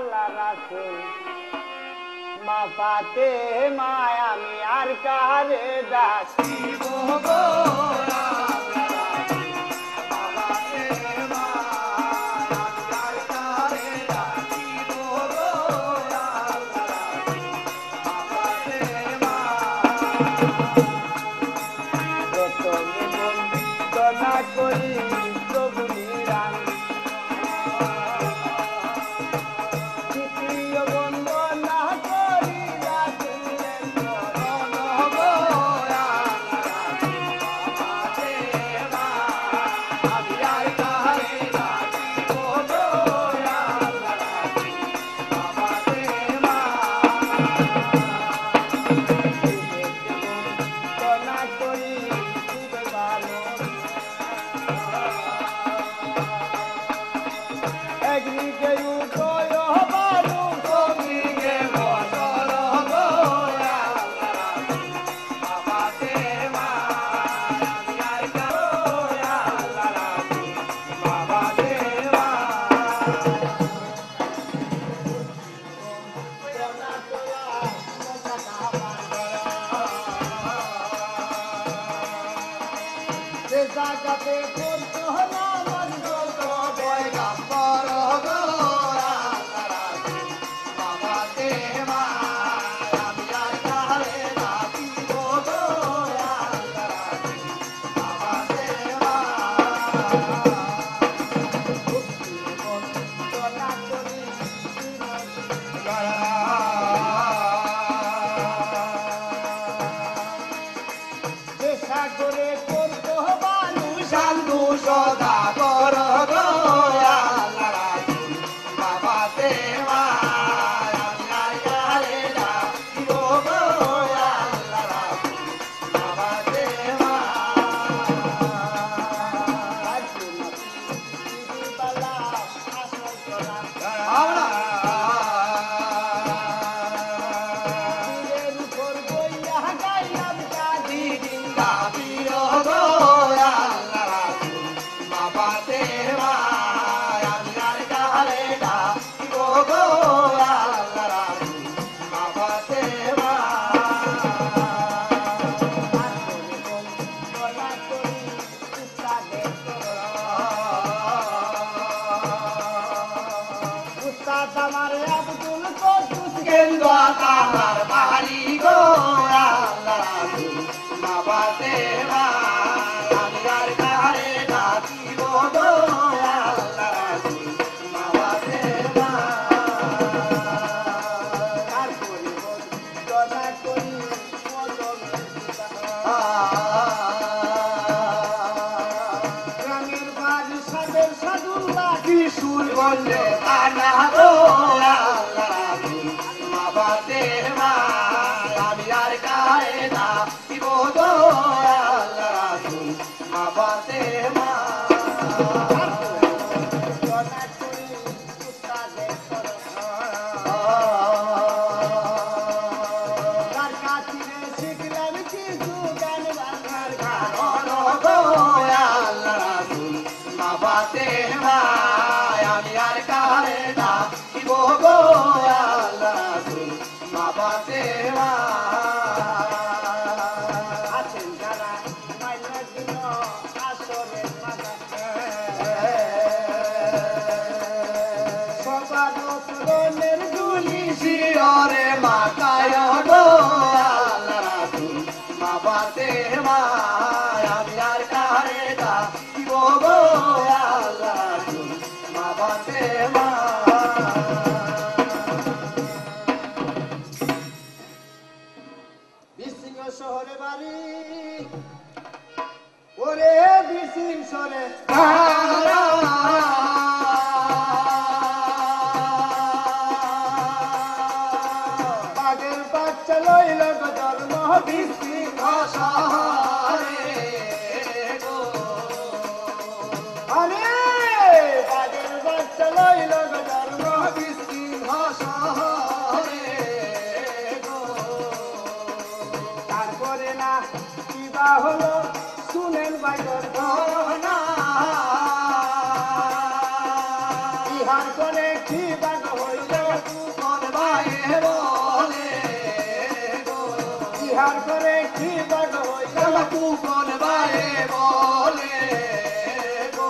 আল্লাহ রাসূল মা ফাতেমা আমি আর কারে ডাকিব গো ইহার করে কি বাগ হইল কুপন ভাইয়ে বলে গো ইহার করে কি বাগ হইল কুপন ভাইয়ে বলে গো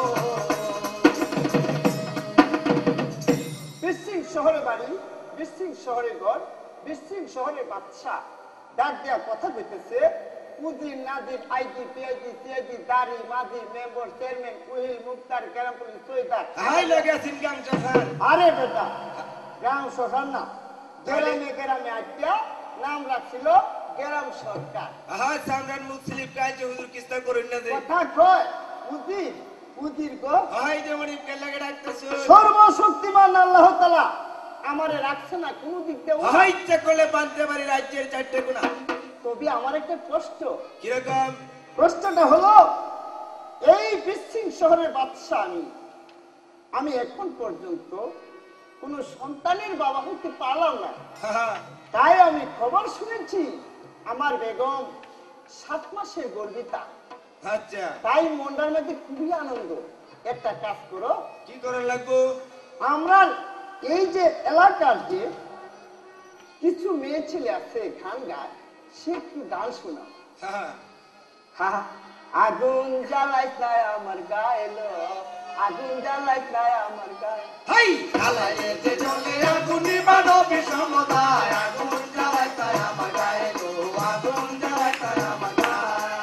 বিশৃং শহরে বাড়ি, বিশৃং শহরে ঘর, বিশৃং শহরে বাদশা ডাক দেয়া কথা কইতেছে উজির নাজির আইজি পিআইজি সিআইজি দারি মাঝি মেম্বার চেয়ারম্যান উহিল মুক্তার গ্রাম পুলিশ সৈয়দার হাই লাগাছেন গাম চাচার আরে বেটা গ্রাম শ্মশান না গ্রামে গ্রামে আটটা নাম রাখছিল গ্রাম সরকার হ্যাঁ সামরান মুখ স্লিপ কাজ হুজুর কিস্তা করুন না দে কথা কয় উজির উজির গো হাই যেমন কে লাগে ডাকতেছো সর্বশক্তিমান আল্লাহ তাআলা আমারে রাখছে না কোন দিক দিয়ে হাই ইচ্ছা করলে বানতে পারি রাজ্যের চারটে গুণা তবে আমার একটা প্রশ্ন কিরকম প্রশ্নটা হলো এই বিশৃং শহরের বাদশা আমি এখন পর্যন্ত কোন সন্তানের বাবা হইতে পারলাম না তাই আমি খবর শুনেছি আমার বেগম 7 মাসের গর্ভিতা আচ্ছা তাই মনটার মধ্যে খুবই আনন্দ একটা কাজ করো কি করে লাগবো আমরা এই যে এলাকার যে কিছু মেয়ে ছেলে আছে গান গায় সে একটু গান শোনা হ্যাঁ আগুন জ্বালাইতায় আমার গায়ে লো আগুন জ্বালাইতায় আমার গায়ে হাই জ্বালাইতে জ্বলে আগুন নিবানো বিষমতায় আগুন জ্বালাইতায় আমার গায়ে গো আগুন জ্বালাইতায় আমার গায়ে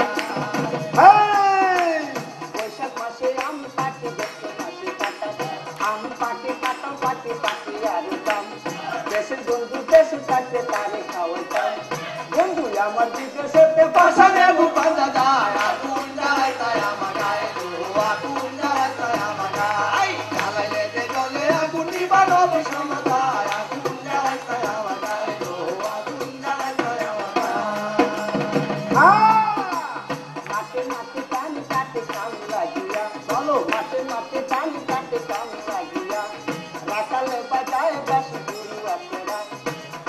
বৈশাখ মাসে আম পাটি জ্যৈষ্ঠ মাসে কাটা আম পাটি কাটাও পাটি পাটি আর দাম দেশের বন্ধু দেশে থাকতে তারে খাওয়াইতাম বন্ধু আমার বিদেশেতে পাশা নেবু বাঁধা যায় আগুন জ্বালাইতায় আমার গায়ে গো আগুন জ্বালাইতায় আমার গায়ে জ্বালাইতে জ্বলে আগুন নিবানো বিষমতায় আগুন জ্বালাইতায় আমার গায়ে গো আগুন জ্বালাইতায় আমার গায়ে মাঠে মাঠে টান কাটে কাম লাগিয়া চলো মাঠে মাঠে টান কাটে কাম লাগিয়া রাখালে বাজায় বাসি গুরু আসরা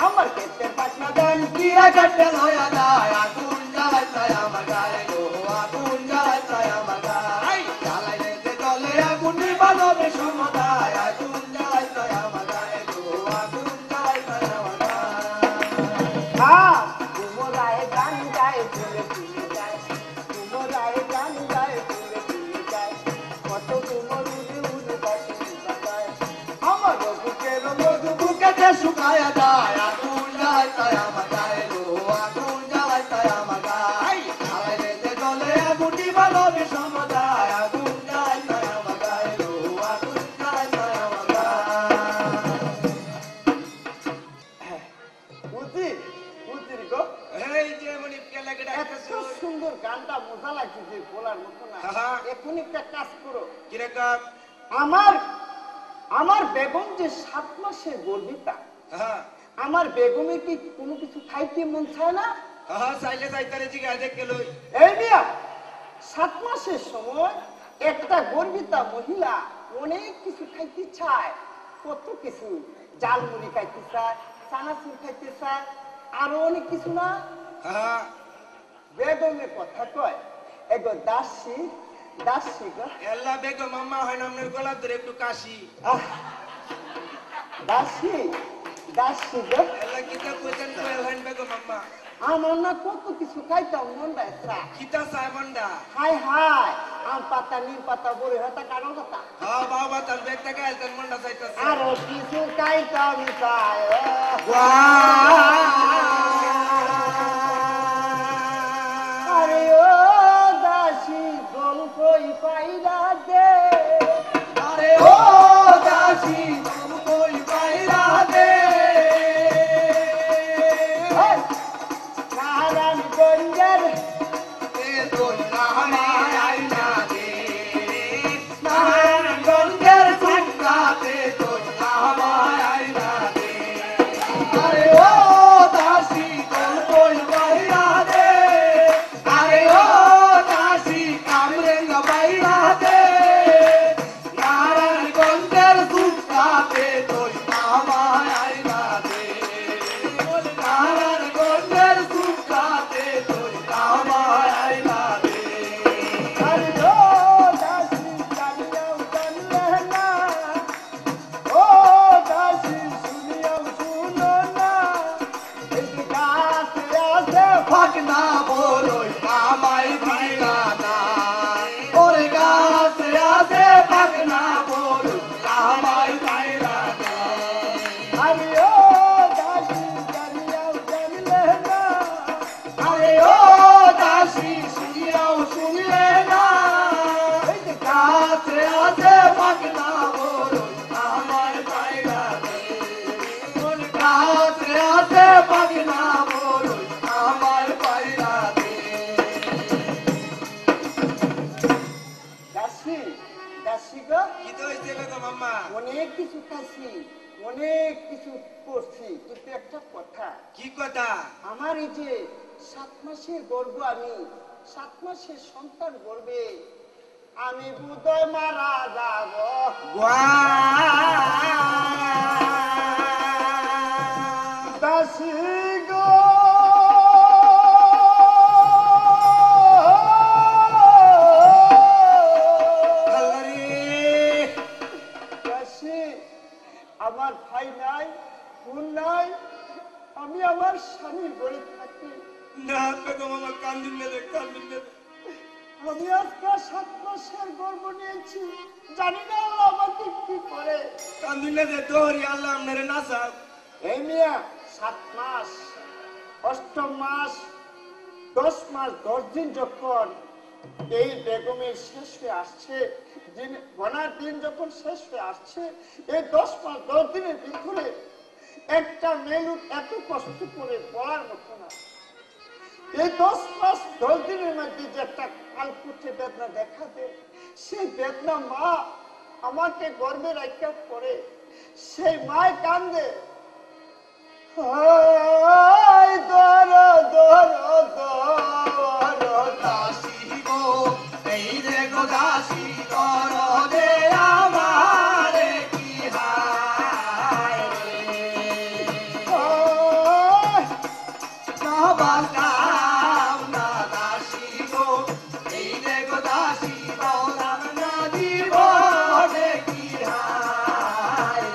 আমার ক্ষেত্রে পাটনা গান কিরা কাটে লয়া যায় আগুন জ্বালাইতায় আমার গায়ে গো আগুন জ্বালাইতায় আমার গায়ে জ্বালাইতে জ্বলে আগুন নিবানো বিষমতায় আগুন জ্বালাইতায় আমার গায়ে গো আগুন জ্বালাইতায় আমার গায়ে কুমরায় গান গায় ফুলে ফুলে যায় কুমরায় গান গায় ফুলে ফুলে যায় কত কুমর উড়ে উড়ে বাসি যায় আমার বুকের মধু বুকেতে শুকায়া যায় আগুন জ্বালাইতায় আমার গায়ে গো আগুন জ্বালাইতায় আমার গায়ে জ্বালাইতে জ্বলে আগুন নিবানো বিষমতায় আগুন জ্বালাইতায় আমার গায়ে গো আগুন জ্বালাইতায় আমার গায়ে উজির উজির গো এই যে মনিপকে লাগে এত ডাকতেছো সুন্দর গানটা মজা লাগছে যে বলার মতো না এখন একটা কাজ করো কিরকম আমার আমার বেগম যে 7 মাসের গর্ভিতা আমার বেগমে কি কোনো কিছু খাইতে মন চায় না চাইলে চাইতারে জিগা দেখ গেল এই মিয়া 7 মাসের সময় একটা গর্ভিতা মহিলা অনেক কিছু খাইতে চায় কত কিছু জালমুড়ি খাইতে চায় চানাচুর খাইতে চায় আরো অনেক কিছু না বেগমে কথা কয় এগো দাসী দাসী গো এল্লা বেগম মাম্মা হয় না আপনার গলা ধরে একটু কাশি দাসী দাসী গো এল্লা কিতা কইতেন কোয়েল হয় বেগম মাম্মা আমার না কত কিছু খাইতাম মন রাখছা কিতা চাই বন্ডা হাই হাই আম পাতা নিম পাতা বড়ি হাতা কারো কথা বাবা তার বেগটা গাইতেন মন্ডা চাইতাছে আরো কিছু খাইতাম চাই আরে ও দাসী গল্পই পাইরা দে আরে ও দাসী তুমি কই বাইরা দে নারায়ণগঞ্জের এ তোর নামায় আইনা দে নারায়ণগঞ্জের সুকাতে তোর নামায় আইনা দে আরে ও পাবি না বলুন আমার পায়রা দে দাসী দাসী গো কি তো হইছে বেগম আম্মা অনেক কিছু খাইছি অনেক কিছু করছি কিন্তু একটা কথা কি কথা আমার এই যে 7 মাসের গর্ভ আমি 7 মাসের সন্তান গর্ভে আমি বোধহয় মারা যাব দাসী গো দাসী আমার ভাই নাই বোন নাই আমি আমার স্বামীর ঘরে থাকি না বেগম আম্মা কান্দিন মেলে আমি আজকে 7 মাসের গর্ভ নিয়েছি জানি না আল্লাহ আমাকে কি করে কান্দিন মেলে তোরি আল্লাহ আমরে না সাব এই মিয়া 7 মাস 8 মাস 10 মাস 10 দিন যখন এই বেগমের শেষ হয়ে আসছে গনার দিন যখন শেষ হয়ে আসছে এই 10 মাস 10 দিনের ভিতরে একটা মেলুক এত কষ্ট করে বলার মতো না এই 10 মাস 10 দিনের মধ্যে যে একটা কালকুটে বেদনা দেখা দেয় সেই বেদনা মা আমাকে গর্বে রাখা পরে সেই মায় কান্দে দাসী গো এই রে গো দাসী কর দে আমারে কি হায় রে কাম না দাসী গো এই রে গো দাসী বলাম না জীবনে কি হায়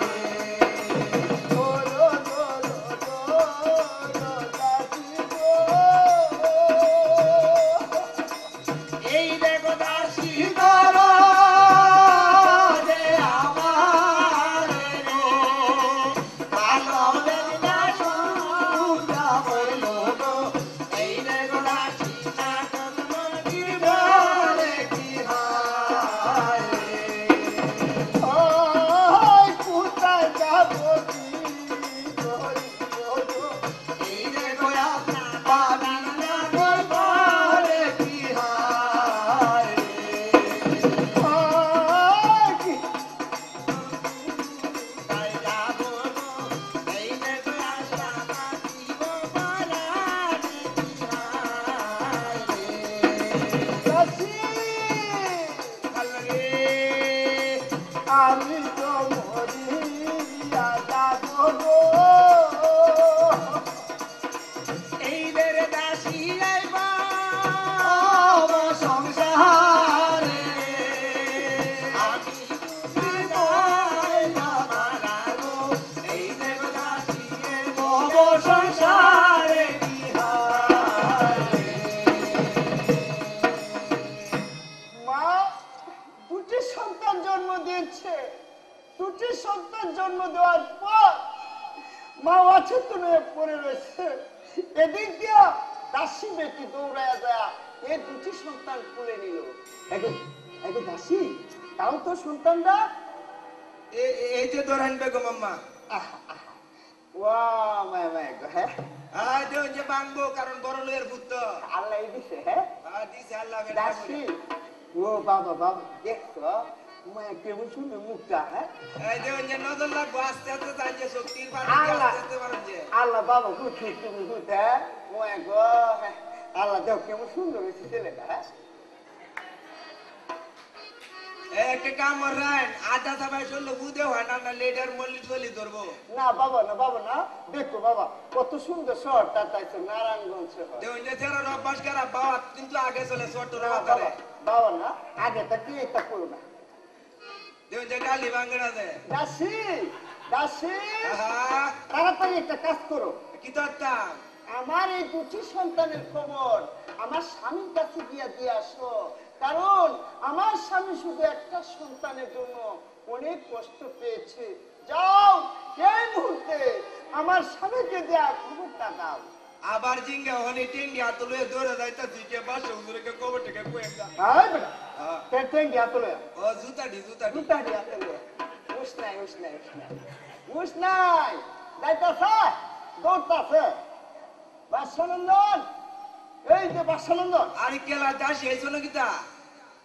এই রে গো দাসী কর দে আমারে রে ভালো বেদনা শুনতা বইল গো এই রে গো দাসী না তোমার জীবনে কি হায় কোথায় যাবো এই রে গো আপনা পাবি না বলে কি হায় তাই যাবো গো এই রে গো আশা পাতিব বলা কি হায় আমি তো মরিয়া যাবো গো এই রে দাসী আইবা সংসারে আমি তুমি মারা গো এই রে দাসী বব সংসারে কি হায় মা দুটি সন্তান জন্ম দিয়েছে দুটি সন্তান জন্ম দেওয়ার পর মা অচেতন হয়ে পড়ে রয়েছে এদিক দিয়া দাসী বেটি দৌড়ায় যায় এই দুটি সন্তান তুলে নিল একে দাসী তাও তো সন্তানরা এই যে দরান বেগম আম্মা ওয়া মায় মায় গো হ্যাঁ আয় দেও যে বাংবো কারণ বড় লয়ের পুত্র আল্লাহ এই দিছে হ্যাঁ দিছে আল্লাহ দাসী ও বাবা বাবা দেখছো মায় কেমন সুন্দর মুখটা হ্যাঁ এই দেও যে নজর লাগবো আস্তে আস্তে যাই যে শক্তির পানি আল্লাহ। আস্তে আস্তে পারেন যে আল্লাহ বাবা বুঝছি তুমি বুঝতে মায় গো আল্লাহ দেখ কেমন সুন্দর হয়েছে ছেলেটা হ্যাঁ একটা কাম করেন আধা সবাই শুনলে বুঝে হয় না না লেটার মল্লি চলি ধরবো না বাবা না দেখো বাবা কত সুন্দর শহরটা তাইছে নারায়ণগঞ্জ শহর দেও যে যারা অভ্যাস করা বাবা কিন্তু আগে চলে ছোট না, রাখা বাবা বাবা না আগে তা কি এটা করো না দেও যে গালি ভাঙড়া দে দাসী দাসী আহা তাড়াতাড়ি একটা কাজ করো কি তোরটা আমার এই দুটি সন্তানের খবর আমার স্বামীর কাছে গিয়া দিয়ে আসো কারণ আমার স্বামী শুধু একটা সন্তানের জন্য অনেক কষ্ট পেয়েছে যাও এই মুহূর্তে আমার স্বামীকে দেয়া খবরটা দাও আবার জিঙ্গা হনি টিঙ্গি আতলে দৌড়ে যাইতা জিকে বাসে হুজুরকে কবর থেকে কইতা হাই বেটা তেতে গিয়া তোলে ও জুতাডি দুটা দিয়া তোলে উস নাই দাইতা স্যার দৌড়তাছে বাদশানন্দন, এই যে বাদশানন্দন। আরে কেলা দাসী আইছো নাকি তা?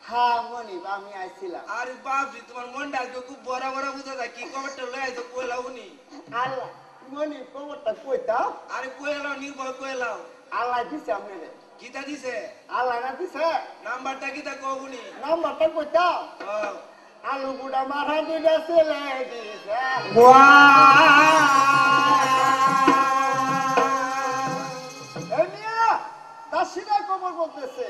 হ্যাঁ মনিব, আমি আইছিলাম। আরে বাপরে, তোমার মনটা আজকে খুব বড় বড় বুঝা যায়। কি খবরটা লয়ে আইছো কইলাও উনি? আল্লাহ মনিব খবরটা কইতাম। আরে কইলাও, নির্ভয় কইলাও। আল্লাহ দিছে আপনারে। কিতা দিছে? আল্লাহ না দিছে। নাম্বারটা কিতা কও উনি? নাম্বারটা কইতাম। ও আলু বুড়া মাথা দুইটা ছেলে দিছে। এই মিয়া, দাসীরা খবর বলতেছে।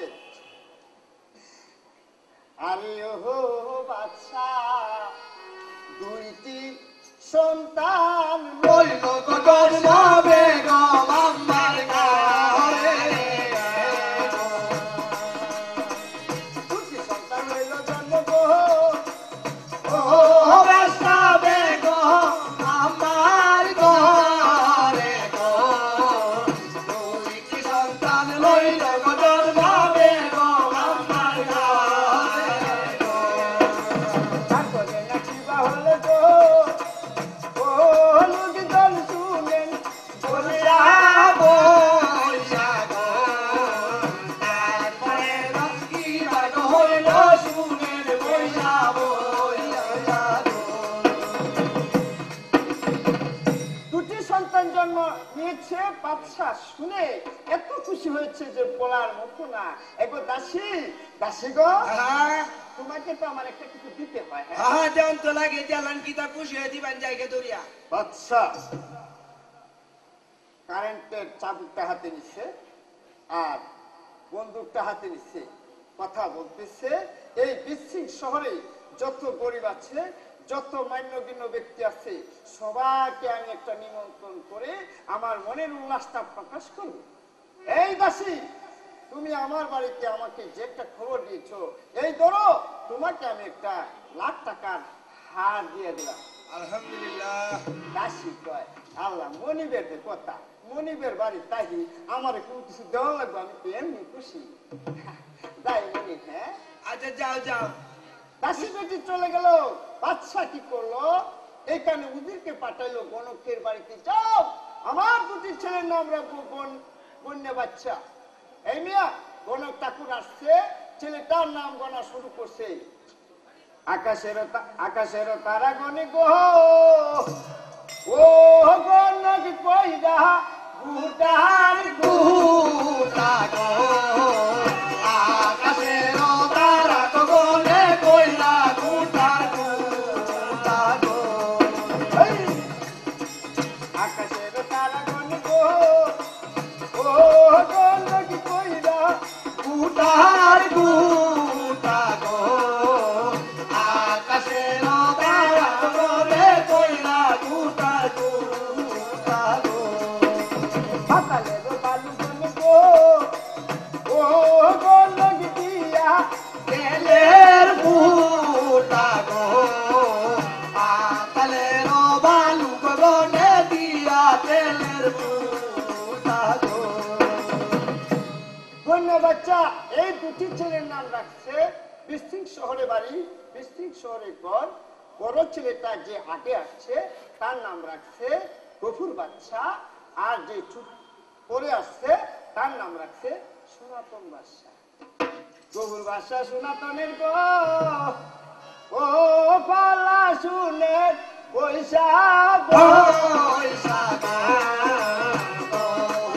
আরে ওহো বাদশা, দুইটি সন্তান লইল গো জন্ম বেগম আমার ঘরে। দুটি সন্তান হইল জন্ম গো। ও বাদশা বেগম আমার ঘরে গো। দুইটি সন্তান লইল গো জন্ম বেগম আমার ঘরে গো। তারপরে নাকি বা হলো গো। ও লোকজন শুনেন বলিয়া বইসা গো। তারপরে রাত্রি বাগ হইল শুনেন বইসা বইসা গো। দুটি সন্তান জন্ম নিয়েছে বাদশা শুনে এত খুশি হয়েছে যে বলার মতো না। এগো দাসী, দাসী গো, হ্যাঁ তোমাকে তো আমার একটা কিছু দিতে হয়। হ্যাঁ হ্যাঁ, দেন তো লাগে দেলান কিতা খুশি হয়ে দিবেন জায়গা দরিয়া। বাদশা কারেন্টের চাবুকটা হাতে নিচ্ছে আর বন্দুকটা হাতে নিচ্ছে, কথা বলতেছে। এই বিচ্ছিন্ন শহরে যত গরিব আছে, যত মান্যগণ্য ব্যক্তি আছে, সবাইকে আমি একটা নিমন্ত্রণ করে আমার মনের উল্লাসটা প্রকাশ করব। এই দাসী, তুমি আমার বাড়িতে আমাকে যে একটা খবর দিয়েছো, এই ধরো তোমাকে আমি একটা লাখ টাকার হার দিয়ে দিলাম। আলহামদুলিল্লাহ। দাসী কয়, আল্লাহ মনিবের যে কথা, মনিবের বাড়ি তাই আমার কোনো কিছু দেওয়া লাগবে, আমি তো এমনি খুশি। যাই মনিব। হ্যাঁ আচ্ছা যাও যাও। দাসী বেটি চলে গেল। বাদশা কি করলো, এইখানে উজিরকে পাঠাইলো গণকের বাড়িতে, যাও আমার দুটি ছেলের নাম রাখবো বন্যা বাচ্চা। এই মিয়া, গণক ঠাকুর আসছে, ছেলেটার নাম গণা শুরু করছে। আকাশের তারা গণে গো, ও গণক কইরা গুটার গুটা গো। আকাশের তারা গগনে কইরা গুটার গুটা গো। আকাশের তারা গণে গো, ও গণক কইরা গুটার গুটা গো। আকাশের তারা গগনে কইরা গুটার গুটা গো। পাতালের বালু গণে গো, ও গণক দিয়া তেলের গুটা গো। আকালের বালু গগনে দিয়া তেলের গুটা গো। বন্যা বাচ্চা এই দুটি ছেলের নাম রাখছে। বিস্তীর্ণ শহরে বাড়ি, বিস্তীর্ণ শহরে ঘর। বড় ছেলেটা যে হাটে আসছে তার নাম রাখছে গফুর বাচ্চা, আর যে পরে আসছে তার নাম রাখছে সনাতন বাদশা। গফুর বাদশা সনাতনের গো, ও পালা শুনে বৈশাখ বৈশাখ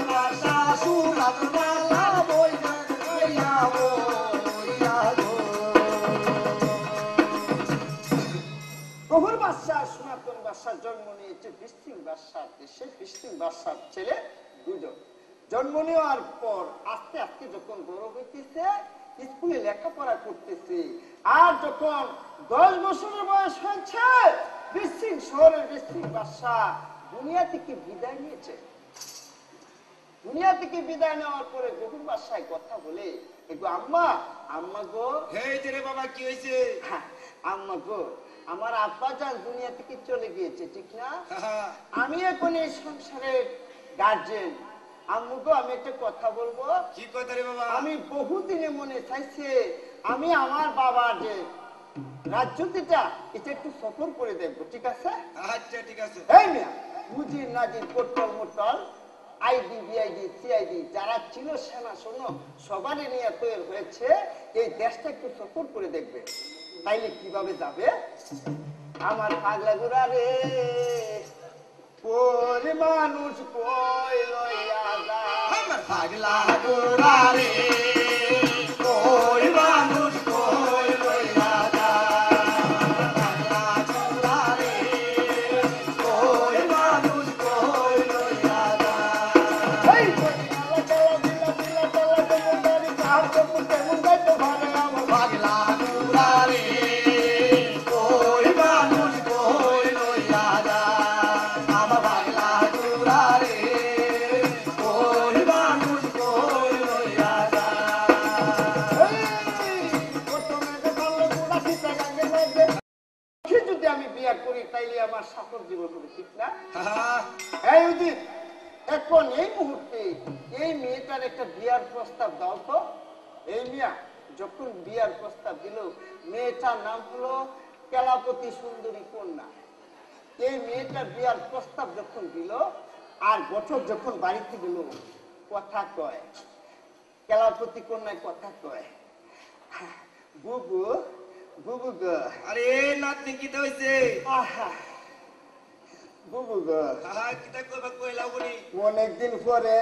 বর্ষা সুরাত মালা বৈশাখ বইয়া বইয়া গো। গফুর বাদশা সনাতন বাদশার জন্ম নিয়েছে বিস্তীর্ণ বাদশার দেশে। বিস্তীর্ণ বাদশার ছেলে দুজন। জন্ম নেওয়ার পর আস্তে আস্তে যখন বড় হইতেছে, স্কুলে লেখাপড়া করতেছে, আর যখন 10 বছরের বয়স হয়েছে, বিস্তীর্ণ শহরের বিস্তীর্ণ বাদশা দুনিয়া থেকে বিদায় নিয়েছে। দুনিয়া থেকে বিদায় নেওয়ার পরে গফুর বাদশায় কথা বলে, এগো আম্মা, আম্মা গো, হেই রে বাবা, কি হয়েছে? হ্যাঁ, আম্মা গো, আমার আব্বা জান দুনিয়া থেকে চলে গিয়েছে, ঠিক না? আমি এখন এই সংসারের গার্জেন। আম্মু গো, আমি একটা কথা বলবো। কি কথা রে বাবা? আমি বহুদিনে মনে চাইছে আমি আমার বাবার যে রাজ্যটিটা এটা একটু সফর করে দেখবো, ঠিক আছে? আচ্ছা ঠিক আছে। এই মিয়া, উজির নাজির কোটল মোটল আইডি বিআইডি সিআইডি যারা ছিল সেনা শোনো সবারই নিয়ে তৈরি হয়েছে এই দেশটা একটু সফর করে দেখবে। তাইলে কিভাবে যাবে? আমার পাগলা গুড়া রে কোরে মানুষ কই লইয়া যা আমার পাগলা গোরা রে কই মানুষ কই লইয়া যা পাগলা গোরা রে কই মানুষ কই লইয়া যা এই আলা চালা দিলা দিলা চালা দেবদারি কার তো পুতে মুন্ডাই তো ভারে আমার পাগলা গোরা রে কই মানুষ কই লইয়া যা আমার পাগলা গোরা রে কই মানুষ কই লইয়া যা যদি আমি বিয়ে করি তাইলে আমার সফল জীবন হবে, ঠিক না? হ্যাঁ এই উদিত, এখন এই মুহূর্তে এই মেয়েটার একটা বিয়ার প্রস্তাব দাও তো। এই মিয়া যখন বিয়ার প্রস্তাব দিল, মেয়েটার নাম হলো কেলাপতি সুন্দরী কন্যা। এই মেয়েটার বিয়ার প্রস্তাব যখন দিল আর বছর যখন বাড়িতে গেল, কথা কয় কেলাপতি কন্যায় কথা কয়, বুবু বুবু গো, আরে নাতনি কিটা হইছে? আহা বুবু গো, হ্যাঁ কিটা কইবা কইলাও বলি। অনেকদিন পরে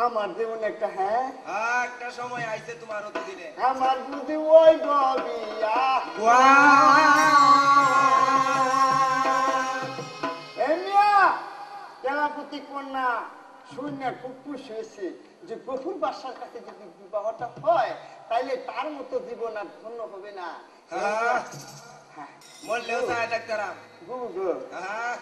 আমার জীবনে একটা হ্যাঁ হ্যাঁ একটা সময় আইছে তোমার অত দিনে। আমার বুঝি ওই বিয়া এমিয়া কেলাপতি কন্যা শূন্য খুব খুশি হয়েছে যে গফুর বাদশার কাছে যদি বিবাহটা হয় তাইলে তার মতো জীবন আর ধন্য হবে না। হ্যাঁ হ্যাঁ, মরলেও চায় ডাক্তারাম। বুবু গো, হ্যাঁ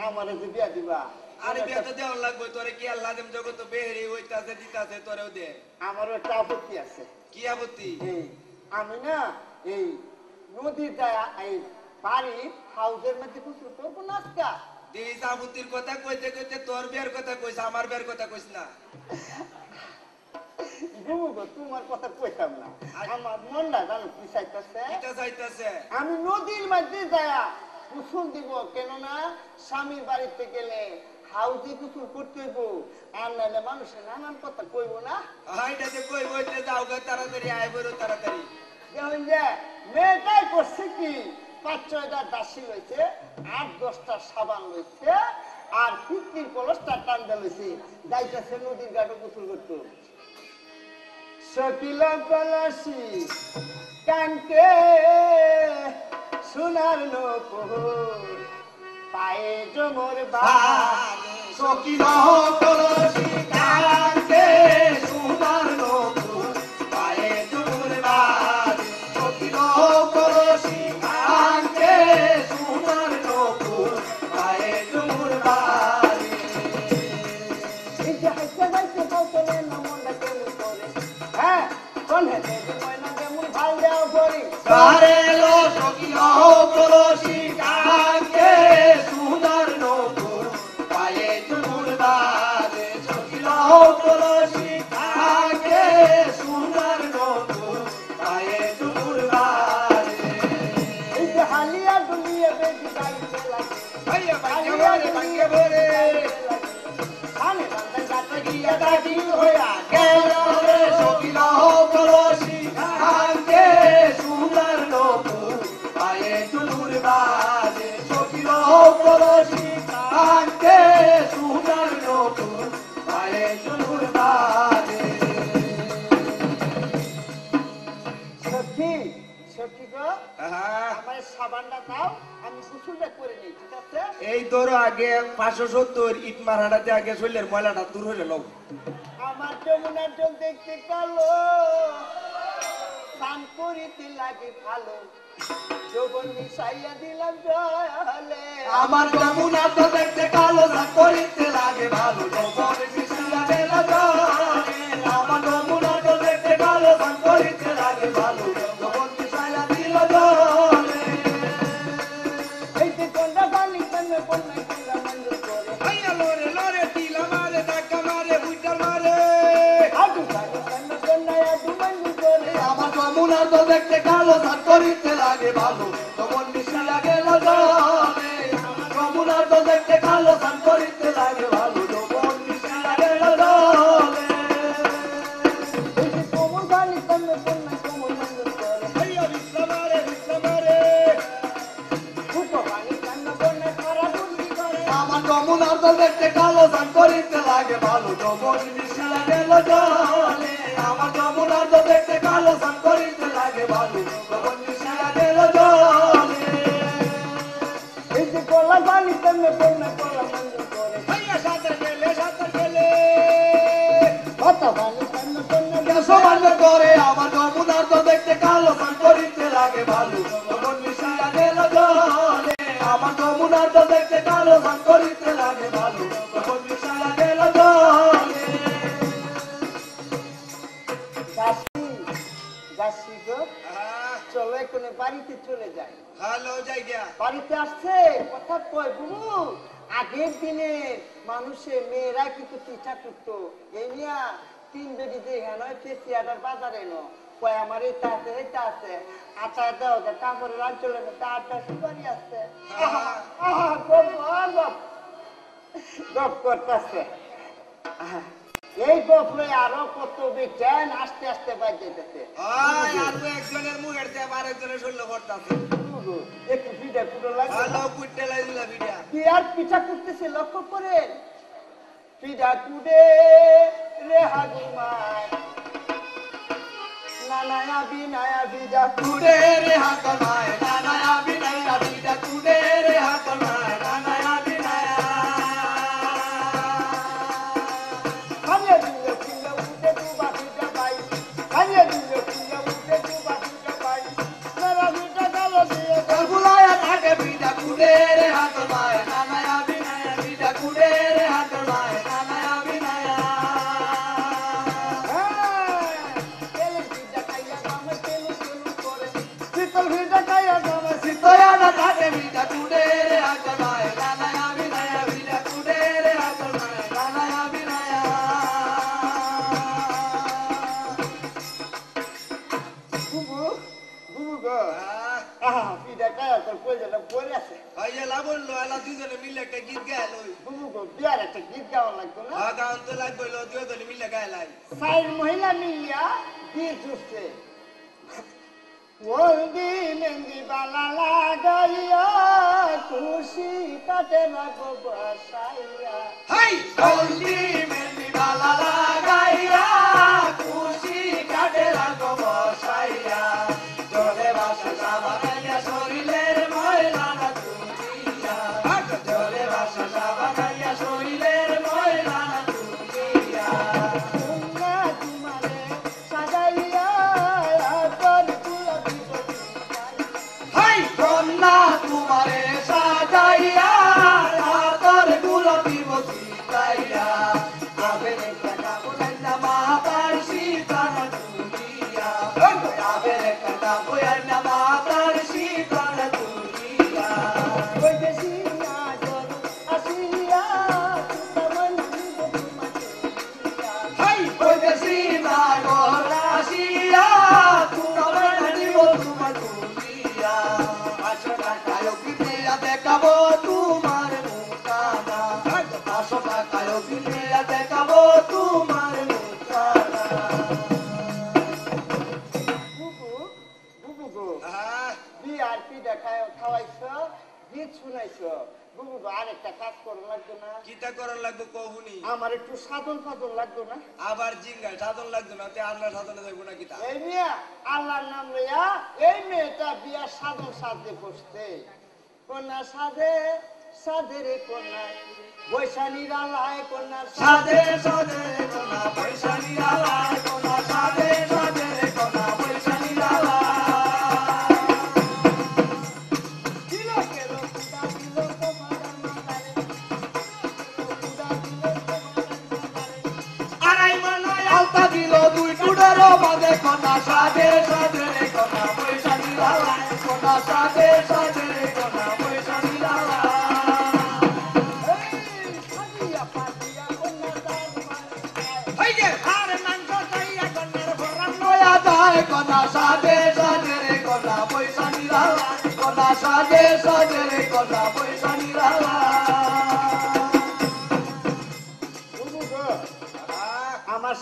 আমার যে বিয়া দিবা আরে বিয়া তো দেওয়ার লাগবে তোরে, কি আল্লাহ দেম জগৎ বেহেরি হইতাছে দিতাছে তোরেও দে। আমারও একটা আপত্তি আছে। কি আপত্তি? এই আমি না এই নদীর যায় এই বাড়ি হাউসের মধ্যে কিছু করবো না আজকা। দেশ আপত্তির কথা কইতে কইতে তোর বিয়ার কথা কইছ, আমার বিয়ার কথা কইছ না। বুবু গো, তোমার কথা কইতাম না, আমার মনটা জানো কি চাইতেছে, কিটা চাইতাছে? আমি নদীর মধ্যে যায়া কুসুল দিব। কেননা স্বামীর বাড়িতে গেলে হাউসে কুসুল করতে হইব, আর নাহলে মানুষের নানান কথা কইব না। হাইটাতে কই বইতে যাও গা, তাড়াতাড়ি আয় বড় তাড়াতাড়ি। দেখুন যে মেয়েটাই করছে কি, ৫-৬টা দাসী লইছে, ৮-১০টা সাবান লইছে, আর পিতৃর কলসটা টান্দা লইছে, যাইতেছে নদীর ঘাটে গোসল করতে। সকিলা পলাশি কানকে সোনার নপুর পায়ে জমর বাদ সকিল কলসি কাঙ্কে সোনার নপুর পায়ে জমুর বাদ সকিল কলসি কাঙ্কে সোনার নপুর পায়ে জমুর বাদ এই যে হাইতে হাইতে বলতে না মনটা কেমন করে, হ্যাঁ কোন হেতে ময়না কেমন ভাল দেওয়া করি। কারে লো সকিল কলসি কাঙ্কে সোনার নপুর পায়ে জমুর বাদ সকিল কলসি কাঙ্কে সোনার নপুর পায়ে জমুর বাদ এই যে হালিয়া দুলিয়া বেশি গাইতে লাগে, ভাইয়া ভাইয়া ভরে কানে বান্ধা যাতে গিয়া দাদি হইয়া গেল রে সকিল কলসি কাঙ্কে সোনার নপুর পায়ে জমুর বাদ সকিল কলসি কাঙ্কে সোনার নপুর পায়ে জমুর বাদ সখী সখী গো, হ্যাঁ আমার সাবানটা দাও, আমি গোসলটা করে নিই, ঠিক আছে? এই তোর আগে 570 ইট মারাটাতে আগে শরীরের ময়লাটা দূর হয়ে লোক। আমার যমুনার জল দেখতে কালো, স্নান করিতে লাগে ভালো, যৌবন মিশাইয়া দিলাম জলে। আমার যমুনা তো দেখতে কালো না করিতে লাগে ভালো যৌবন মিশিয়া গেল জলে আমার যমুনা তো দেখতে কালো না করিতে লাগে ভালো যৌবন মিশিয়া দিল জলে এই যে কন্যা বালি কন্যা কন্যা কন্যা মন্দ করে, ভাইয়া লোরে লোরে টিলা মারে ধাক্কা মারে বুইটা মারে। আদু বালি কন্যা কন্যা আদু মন্দ করে। আমার যমুনা তো দেখতে কালো না করিতে লাগে ভালো যৌবন মিশিয়া গেল জলে আমার যমুনা তো দেখতে কালো না করিতে লাগে ভালো যৌবন মিশিয়া গেল জলে এই যে কোমল বাণী কন্যা কন্যা কোমল মঞ্জন করে হাইয়া বিশ্রামারে বিশ্রামারে উপবাণী কন্যা কন্যা করা দুর্নি করে আমার যমুনার জল দেখতে কালো স্নান করিতে লাগে ভালো যৌবন মিশিয়া গেল জলে আমার যমুনার জল দেখতে কালো স্নান করিতে লাগে ভালো যৌবন মিশিয়া গেল জলে এই যে কলা বাণী কন্যা কন্যা কলা মঞ্জন করে হাইয়া সাঁতার গেলে কথা বাণী কন্যা কন্যা সমান করে আমার যমুনার জল দেখতে কালো স্নান করিতে লাগে ভালো যৌবন মিশিয়া গেল জলে আমার যমুনার জল দেখতে কালো স্নান করিতে লাগে ভালো যৌবন মিশিয়া গেল জলে দাসী দাসী গো চলো এখন বাড়িতে চলে যাই হ্যালো জায়গা বাড়িতে আসছে কথা কয় বুবু আগের দিনে মানুষের মেয়েরা কিন্তু পিঠা করতো এই নিয়া 3 বেডি দেখে নয় পেশিয়াটার বাজারে নো কয় আমার এটা আছে আটা দাও দা কাপড়ের অঞ্চলে তারটা সুপারি আছে গপ করতেছে এই গপ লয়ে আরো কত বিজ্ঞান আস্তে আস্তে বাজে যেতেছে আর একজনের মুখের দিয়ে আরেকজনের শরীর পড়তাছে একটু ভিড়ে পুরো লাগে হ্যালো কুটতে লাগিলা ভিডিয়া কি আর পিঠা করতেছে লক্ষ্য করেন পিঠা কুড়ে রে হাগুমায় নানায়া বিনায়া বিদা কুড়ে রে হাকমায় নানায়া বিনায়া বিদা কুড়ে রে হাকমায় নানায়া বিনায়া খালিয়া দিলে কিলা উঠে দুবা পিঠা পাই খালিয়া দিলে কিলা উঠে দুবা পিঠা পাই নারা পিঠা কালো দিয়ে কালগুলায়া থাকে বিদা কুড়ে রে হাকমায় নানায়া বিনায়া বিদা কুড়ে রে হাকমায় নানায়া বিনায়া তেলের পিঠা খাইয়া দামে তেলু তেলু করে শীতল পিঠা খাইয়া দামে সিতয়া না থাকে বিদা কুড়ে রে হাকমায় নানায়া বিনায়া বিদা কুড়ে রে হাকমায় নানায়া বিনায়া বুবু বুবু গো পিঠা খাইয়া তোর পয়সাটা পড়ে আছে হাইয়া বললো এলা দুজনে মিলে একটা গীত গাইল বুবু গো বিয়ার একটা গীত গাওয়া লাগতো না গান তো লাগবে দুজনে মিলে গাইলাই সাইড মহিলা মিলিয়া গীত উঠছে হলদি মেহেন্দি বালা লাগাইয়া খুশি কাটে না গো বসাইয়া হাই হলদি মেহেন্দি বালা লাগাইয়া খুশি কাটে লাগো বসাইয়া জলে ভাসা সাবানাইয়া শরীরের ময়লা না তুলিয়া জলে ভাসা সাবানাইয়া শরীরের ময়লা না তুলিয়া তোমরা তোমারে সাজাইয়া তোর তুলা দিব হাই কন্যা তোমারে সাজাইয়া তোর গুলতি বসিতাইয়া আবে একটা কাপড় মাতার সীতানা তুলিয়া আবে একটা কাপড় মাতার সীতানা তুলিয়া ওই বেশি না জল আসিয়া তোমার দিব তোমাকে হাই ওই বেশি না গলাসিয়া তোমার নিব তোমার তুলিয়া আসো টাকায় কিনিয়া দেখাবো তোমার মুখানা আসো টাকায় কিনিয়া দেখাবো তোমার মুখানা বুবু বুবু গো হ্যাঁ বিয়ার পিঠা খাওয়াইছো গীত শুনাইছো বুবু গো আরেকটা কাজ করো লাগতো না কিতা করার লাগবে কহুনি আমার একটু সাধন ফাদন লাগতো না আবার জিঙ্গা সাধন লাগতো না তে আল্লাহ সাধনে যাইব না কিতা এই মেয়ে আল্লাহর নাম লইয়া এই মেয়েটা বিয়ার সাধন সাধে বসতে কন্যা সাধে সাধে রে কন্যা বৈশালীর আলায় কন্যা সাজে সাজে কোনা পয়সা নিরালা কোনা সাজে সাজে কোনা পয়সা নিরালা দিল কেন খুদা দিল তোমার মাতারে খুদা দিল তোমার মাতারে আড়াই মনায় আলতা দিল দুই টুডের বাদে কোনা সাজে সাজে কোনা পয়সা নিরালা কোনা সাজে সাজে কোনা পয়সা নিরালা এই সাজিয়া পাজিয়া কন্যা তার মাতারে হাই গে আর মাংস খাইয়া কন্যার ভরা নয়া যায় কোনা সাজে সাজে কোনা পয়সা নিরালা কোনা সাজে সাজে কোনা পয়সা নিরালা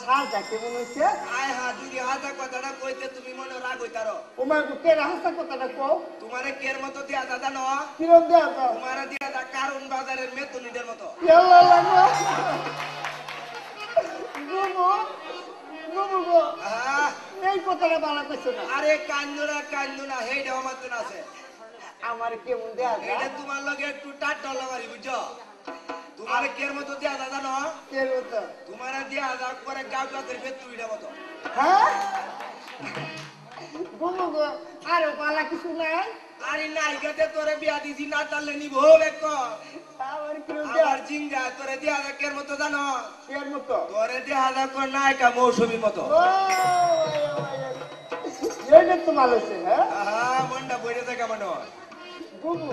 সাজা কেমন হয়েছে? আয় হা যদি হাজা কথাটা কইতে তুমি মনে রাগ হইতারো। ওমার বুকে রাস্তা কথাটা কও। তোমারে কের মতো দিয়া দাদা ন কিরম দেয়া দাও? তোমারে দিয়া দা কারণ বাজারের মেতনিদের মতো। ইয়াল্লা লাগো। বুবু, বুবু গো, আহ, এই কথাটা বালা কইছো না। আরে কান্দুনা হেইটা আমার তো আছে। আমার কেমন দেয়া এটা যায়? তোমার লগে একটু টাট লাগারি বুঝছো। তোমারে কের মতো দিয়া দাদা ন কের মতো? তোমারে দিয়া দা করে গাও গাছের মেতনিদের মতো। হ্যাঁ? বুবু গো, আরো বালা কিছু নাই? আরে নাইকাতে তোরে বিয়া দিছি না তাহলে নিব বেক। আমার কেমন দেয়া? আবার জিঙ্গা তোরে দিয়া দা কের মতো জানো কের মতো? তোরে দিয়া দা কর নায়িকা মৌসুমীর মতো। ও, এইটা তো ভালো হয়েছে, হ্যাঁ? আহা মনটা বইরে থাকে মনে হয়। বুবু,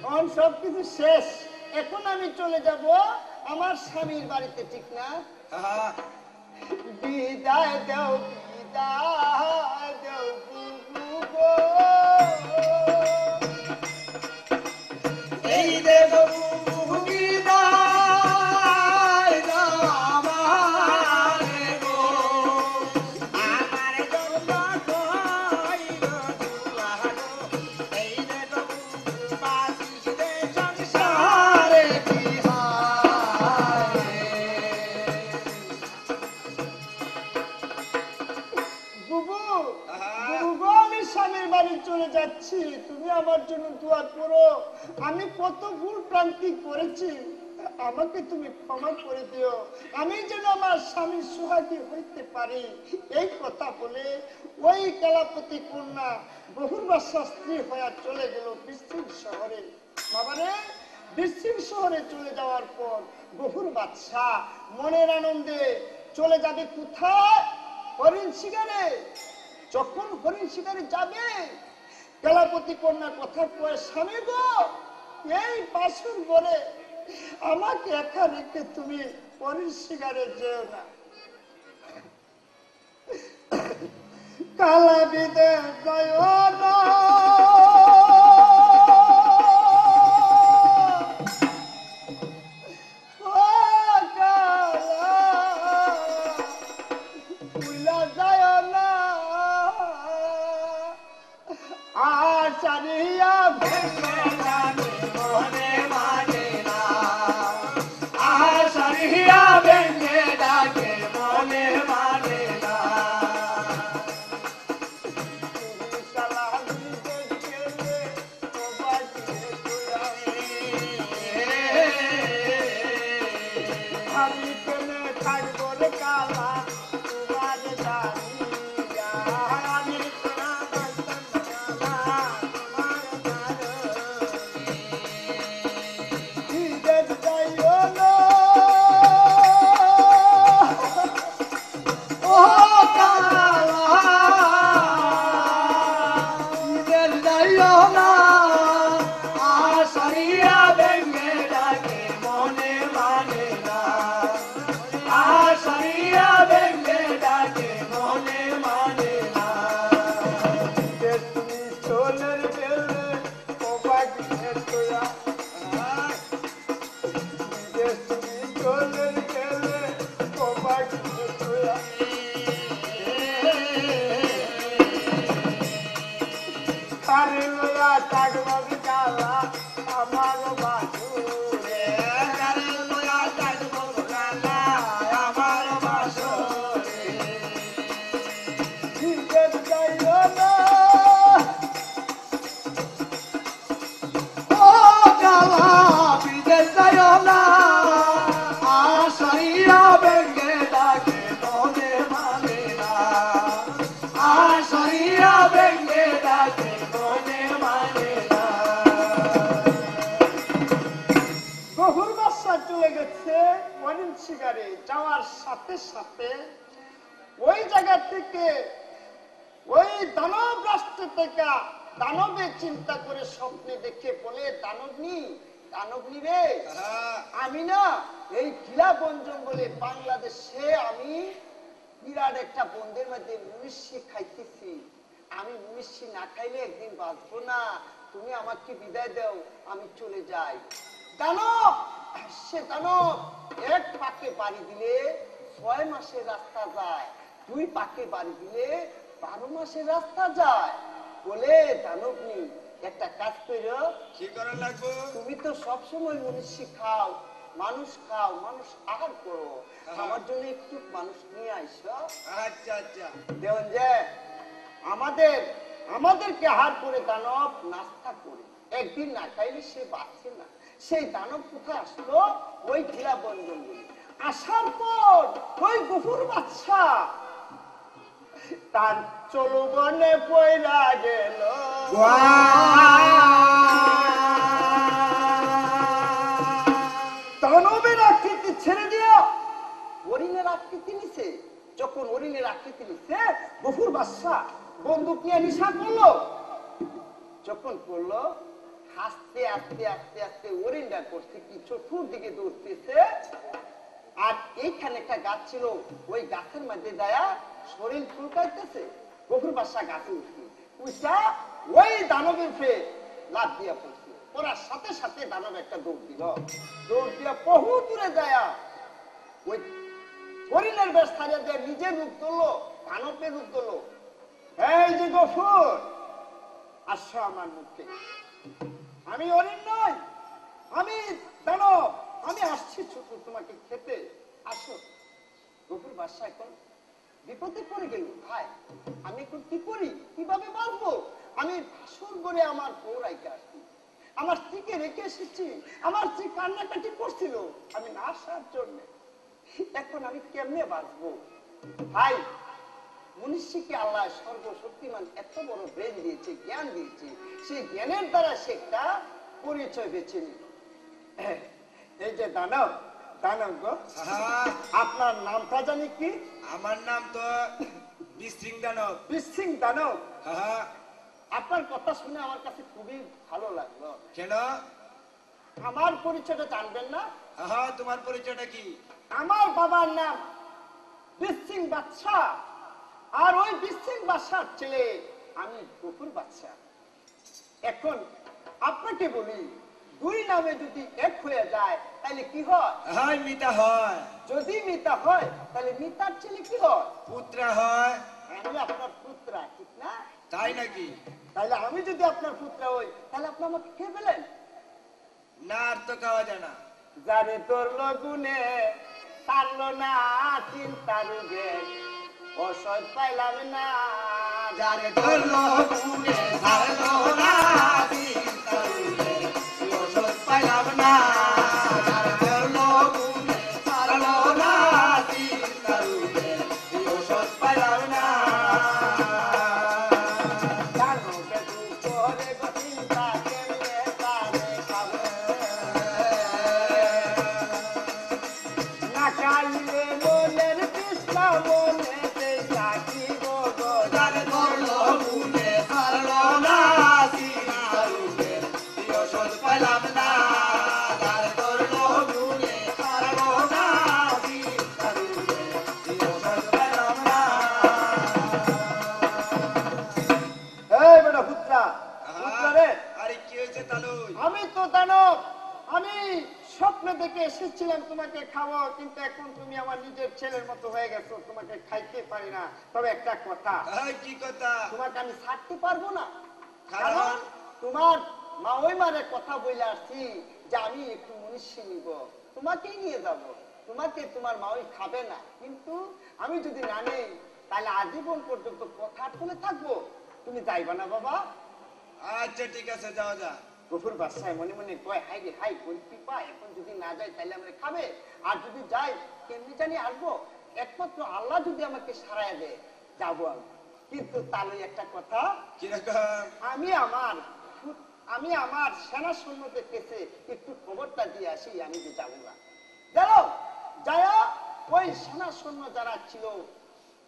এখন সব কিছু শেষ। এখন আমি চলে যাব আমার স্বামীর বাড়িতে, ঠিক না? আহা বিদায় দেও, বিদায় দেও বুবু গো। এই দেখো বিদায় দাও আমারে গো, আমার জন্য কইল দুয়ারো এই দেখো বাসিস রে সংসার। সারে কি হায় বুবু, আহা। বুবু গো, আমি স্বামীর বাড়ি চলে যাচ্ছি। তুমি আমার জন্য দোয়া করো। আমি কত ভুল প্রান্তি করেছি, আমাকে তুমি ক্ষমা করে দিও। আমি যেন আমার স্বামীর সোহাগী হইতে পারি। এই কথা বলে ওই কালাপতি কন্যা বহুর্বাসা স্ত্রী হয়ে চলে গেল বৃশ্চিক শহরে। বাবারে, বৃশ্চিক শহরে চলে যাওয়ার পর বহুর বাদশা মনের আনন্দে চলে যাবে কোথায়? হরিণ শিকারে। যখন হরিণ শিকারে যাবে, কালাপতি কন্যা কথা কয়ে, স্বামী গো, এই বাসুর ঘরে আমাকে একা রেখে তুমি হরিণ শিকারে যেও না। কালা বিদে যায় না, ও কালা, ভুলা যায় না, আচারিয়া ভেঙে জানে মনে মানে না, আহা সারিয়া ভেঙে ডাকে মনে মানে না। কালা বিদে গেলে ও বাজিয়ে তোলা। আমি কেনে থাকবো রে কালা তোমার দাঁড়িয়া। আমি কেনা থাকতাম কালা তোমার দাঁড়িয়ে। বিদেশ যাইও না, ও কালা ঈদের যাইও না, আশারিয়া ভেঙে ডাকে মনে মানে না, আশারিয়া ভেঙে ডাকে মনে মানে না। যে তুমি চলের গেলে ও বাজিয়ে তোলা। যে তুমি চলের গেলে ও বাজিয়ে তোলা। তারে লয়া থাকবো কালা আমার বাসুরে। কারে লয়া থাকবো কালা আমার বাসরে। বিদেশ যাইও না, ও কালা বিদেশ যাইও না, আশারিয়া ভেঙে ডাকে মনে মানে না, আশারিয়া ভেঙে ডাকে মনে মানে না। বহুর বাসা চলে গেছে হরিণ শিকারে। যাওয়ার সাথে সাথে ওই জায়গা থেকে, ওই দানব রাষ্ট্র থেকে দানবে চিন্তা করে স্বপ্নে দেখে বলে, দানবনি, দানবনি রে, আহা আমি না এই গিলা বন জঙ্গলে বাংলাদেশে আমি বিরাট একটা বন্ধের মধ্যে মুনিশি খাইতেছি। আমি মুনিশি না খাইলে একদিন বাঁচবো না। তুমি আমাকে বিদায় দাও, আমি চলে যাই। দানব সে দানব এক পাকে বাড়ি দিলে 6 মাসের রাস্তা যায়, 2 পাকে বাড়ি দিলে 12 মাসের রাস্তা যায়। বলে দানবনি একটা কাজ করো, কি করা লাগবো? তুমি তো সবসময় মনীষী খাও, মানুষ আহার করো, আমার জন্য একটু মানুষ নিয়ে আইসো। আচ্ছা আচ্ছা। দেখুন যে আমাদেরকে আহার করে দানব নাস্তা করে, একদিন না খাইলে সে বাঁচে না। সেই দানব কোথায় আসলো? ওই ঢিলা বন্ধন আসার পর ওই গফুর বাদশা তার চলবনে পয়রা গেল। দানবের আকৃতি ছেড়ে দিয়া হরিণের আকৃতি নিছে। যখন হরিণের আকৃতি নিছে, গফুর বাদশা বন্দুক নিয়ে নিশা করলো। যখন করলো, আস্তে আস্তে আস্তে আস্তে হরিণটা করছে কি চতুর্দিকে দৌড়তেছে। আর এইখানে একটা গাছ ছিল, ওই গাছের মধ্যে দায়া শরীর চুলকাইতেছে। গফুর বাদশা গাছে উঠছে, উঠা ওই দানবের ফে লাফ দিয়া পড়ছে। পড়ার সাথে সাথে দানব একটা দৌড় দিল, দৌড় দিয়া বহু দূরে যায়া ওই হরিণের বেশ ছাড়িয়ে দিয়ে নিজের রূপ ধরলো, দানবের রূপ ধরলো। এই যে গফুর, আসো আমার মুখে, আমি হরিণ নই, আমি দানব, আমি আসছি ছোট তোমাকে খেতে, আসো। গফুর বাদশা এখন বিপদে পড়ে গেল, ভাই আমি এখন কি করি, কিভাবে বাঁচবো? আমি ভাসুর করে আমার বউ রাইকে আসছি, আমার স্ত্রীকে রেখে এসেছি, আমার স্ত্রী কান্নাকাটি করছিল আমি না আসার জন্য, এখন আমি কেমনে বাঁচবো? ভাই, মনীষীকে আল্লাহ সর্বশক্তিমান এত বড় ব্রেন দিয়েছে, জ্ঞান দিয়েছে, সেই জ্ঞানের দ্বারা সে একটা পরিচয় বেছে নিল। এই যে দানব, দানব গো, আপনার নামটা জানি কি? আমার নাম তো বিশৃং দানব। বিশৃং দানব, আপনার কথা শুনে আমার কাছে খুবই ভালো লাগলো। কেন? আমার পরিচয়টা জানবেন না? তোমার পরিচয়টা কি? আমার বাবার নাম বিশৃং বাদশা, আর ওই বিশৃং বাদশার ছেলে আমি গফুর বাদশা। এখন আপনাকে বলি, 2 নামে যদি এক হয়ে যায় তাহলে কি হয়? মিতা হয়। যদি মিতা হয় তাহলে মিতার ছেলে কি হয়? পুত্রা হয়। আমি আপনার পুত্রা, ঠিক না? তাই নাকি? তাহলে আমি যদি আপনার পুত্র হই তাহলে আপনি আমাকে খেয়ে ফেলেন? না, আর তো খাওয়া যায় না। যারে তোর লগুনে পারলো না চিন্তা রোগে, ওষুধ পাইলাম না। যারে ধরলো গুনে ছাড়লো না চিন্তা রোগে, ওষুধ পাইলাম না। যারে ধরলো গুনে ছাড়লো না চিন্তা রোগে, ওষুধ পাইলাম না। দানবে দুপুরে গো চিন্তা কেমনে তারে খাবে, না খাইলে মনের তৃষ্ণা মনেতে থাকিব গো। যারে ধরলো গুনে ছাড়লো না চিন্তা রোগে, ওষুধ পাইলাম না। যারে ধরলো গুনে ছাড়লো না চিন্তা রোগে, ওষুধ পাইলাম না। এই বেটা পুত্রা, পুত্রা রে, আরে কি হয়েছে তালুই? আমি তো দানব, আমি স্বপ্ন দেখে এসেছিলাম তোমাকে খাবো, কিন্তু এখন তুমি আমার নিজের ছেলের মতো হয়ে গেছো, তোমাকে খাইতে পারি না। তবে একটা কথা, কি কথা? তোমাকে আমি ছাড়তে পারবো না, কারণ? কারণ তোমার মা ওই মারে কথা বলে আসছি যে আমি একটু মনীষী নিব, তোমাকেই নিয়ে যাব, তোমাকে তোমার মা ওই খাবে না। কিন্তু আমি যদি না নেই তাহলে আজীবন পর্যন্ত কথার তলে থাকবো, তুমি যাইবা না বাবা? আচ্ছা ঠিক আছে, যাও যা। গফুর বাদশাহ মনে মনে কয়, হাই রে হাই, বলতি পা, এখন যদি না যাই তাহলে আমরা খাবে, আর যদি যাই কেমনি জানি আসবো, একমাত্র আল্লাহ যদি আমাকে সারায় দেয় যাবো আমি। কিন্তু তাহলে একটা কথা, কিরকম? আমি আমার সেনা সৈন্যদের কাছে একটু খবরটা দিয়ে আসি, আমি যে যাবো না। জানো, যায়া ওই সেনা সৈন্য যারা ছিল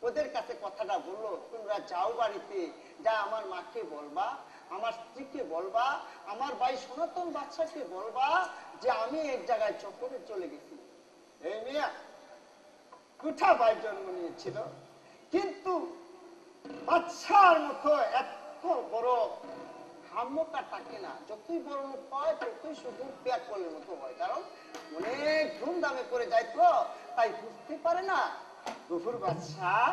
ওদের কাছে কথাটা বললো, তোমরা যাও বাড়িতে, যা আমার মাকে বলবা, আমার স্ত্রীকে বলবা, আমার ভাই সনাতন বাদশাকে বলবা যে আমি এক জায়গায় চক্করে চলে গেছি। এই মিয়া কুঠা ভাই জন্ম নিয়েছিল, কিন্তু বাদশার মতো এত বড় হাম্মকা থাকে না, যতই বড় লোক হয় ততই শুধু পেট কলের মতো হয়, কারণ অনেক ধুমধামে করে যায় তো, রাস্তায় বুঝতে পারে না। গফুর বাদশাহ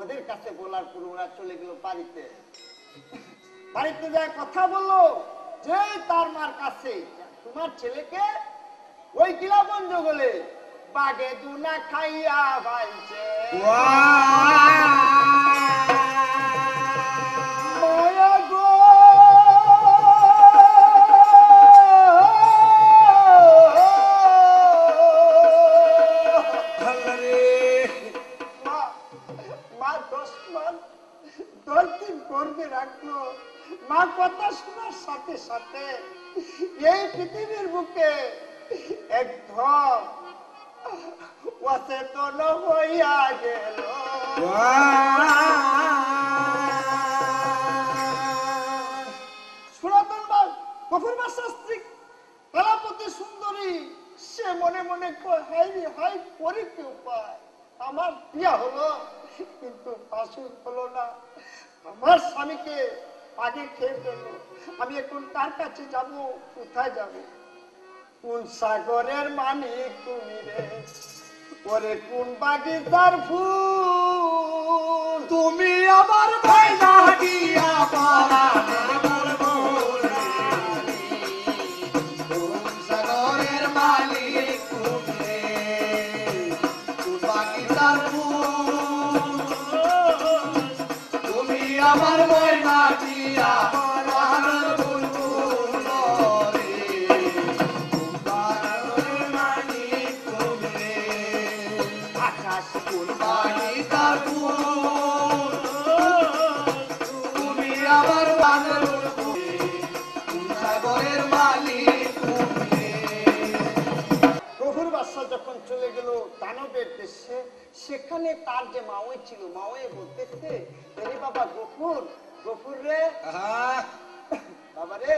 ওদের কাছে বলার পর ওরা চলে গেল বাড়িতে। বাড়িতে যায় কথা বললো যে তার মার কাছে, তোমার ছেলেকে ওই কিলাবন জঙ্গলে বাগে দুনা খাইয়া ভাইছে। মায়া গো মা 10 মাস 10 দিন গর্ভে রাখলো। মা কথা শোনার সাথে সাথে এই পৃথিবীর বুকে একদম অচেতন হইয়া গেল। সনাতন গফুর বাদশার স্ত্রী কলাপতি সুন্দরী সে মনে মনে কয়, হাই রে হাই, করে কি উপায়, আমার বিয়া হলো কিন্তু বাসুর হলো না, আমার স্বামীকে আগে খেয়ে ফেললো, আমি এখন কার কাছে যাব, কোথায় যাব? কোন সাগরের মানিক তুমি রে, ওরে কোন বাগিচার ফুল, তুমি আমার ভাইনা দিয়া পারা সাগরের মালিক তুমি, বাগিচার ফুল, তুমি আমার ভাইনা দিয়া যখন চলে গেল দানবের দেশে, সেখানে তার যে মাওয়ে ছিল, মাওয়ে বলতেছে, আরে বাবা গফুর, গফুর রে, বাবা রে,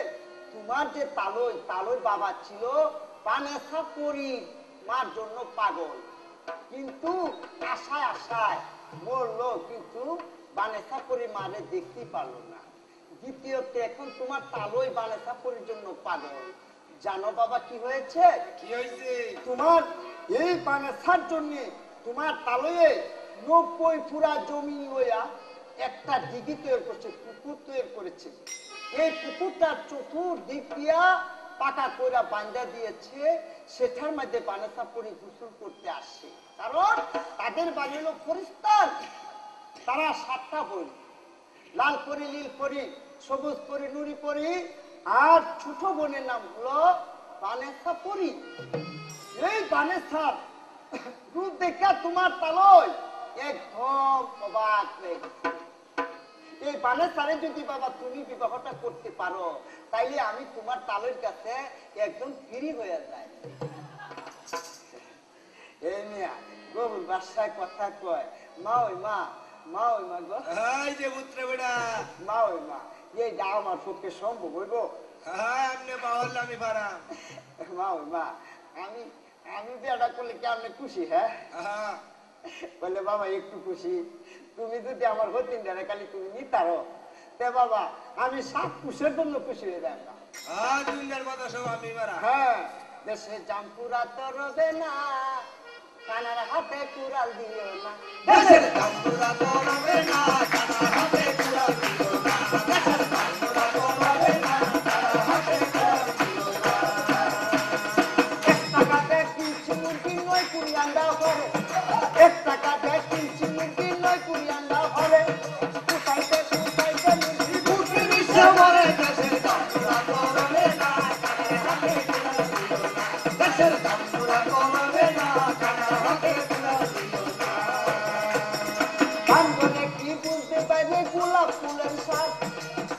তোমার যে তালই বাবা ছিল বানেসা পরি মার জন্য পাগল, কিন্তু আশায় আশায় মরলো, কিন্তু বানেসা পরি মারে দেখতেই পারলো না। দ্বিতীয়ত এখন তোমার তালই বানেসা পরির জন্য পাগল। জানো বাবা কি হয়েছে? কি হয়েছে? তোমার এই বানেসার জন্য তোমার তালয়ে 90 পুরা জমি লইয়া একটা দিঘি তৈরি করছে, পুকুর তৈরি করেছে। এই পুকুরটার চতুর্দিক দিয়া পাকা কইরা বান্ধা দিয়েছে, সেটার মধ্যে বানেসা পরি গোসল করতে আসে, কারণ তাদের বাড়ি হলো ফরিস্তান। তারা 7টা পরি, লাল পরি, নীল পরি, সবুজ পরি, নুরি পরি, আর ছোট বোনের নাম হলো বানেসা পরি। এই বানেসার রূপ দেখা তোমার তালয় একদম অবাক হয়ে গেছে। এই বানেসারে যদি বাবা তুমি বিবাহটা করতে পারো, তাইলে আমি তোমার তালয়ের কাছে একদম ফ্রি হয়ে যায়। এই মিয়া গফুর বাদশাহ কথা কয়, মা ওই মা, মা ওই মা গো, এই যে পুত্র বেটা, মা ওই মা, এই যা আমার পক্ষে সম্ভব হইব? আপনি বাহল আমি পারাম। মা ওই মা, আমি আমি বিয়েটা করলে কি আপনি খুশি? হ্যাঁ বলে বাবা একটু খুশি, তুমি যদি আমার হতিন ধরে খালি তুমি নিতারো, তে বাবা আমি 7 পুষের জন্য খুশি হয়ে যাই না। দুনিয়ার কথা সব আমি পারা। হ্যাঁ, দেশে জামপুরা তো রবে না, কানার হাতে কুড়াল দিও না, দেশের জামপুরা তো রবে না, কানার হাতে কুড়াল দিও না, দেশের জামপুরা তো রবে না, কানার হাতে কুড়াল দিও না। 1 টাকাতে কিনছি মুরগি 9 আন্ডা করে, 1 টাকাতে কিনছি মুরগি 9 আন্ডা করে, কুটাইতে কুটাইতে মুরগি মুখে মিশে মরে, দেশের জামপুরা তো রবে না, কানার হাতে কুড়াল দিও না, দেশের জামপুরা তো রবে না, কানার হাতে কুড়াল দিও না। বান্দরে কি বুঝতে পারে গোলাপ ফুলের স্বাদ,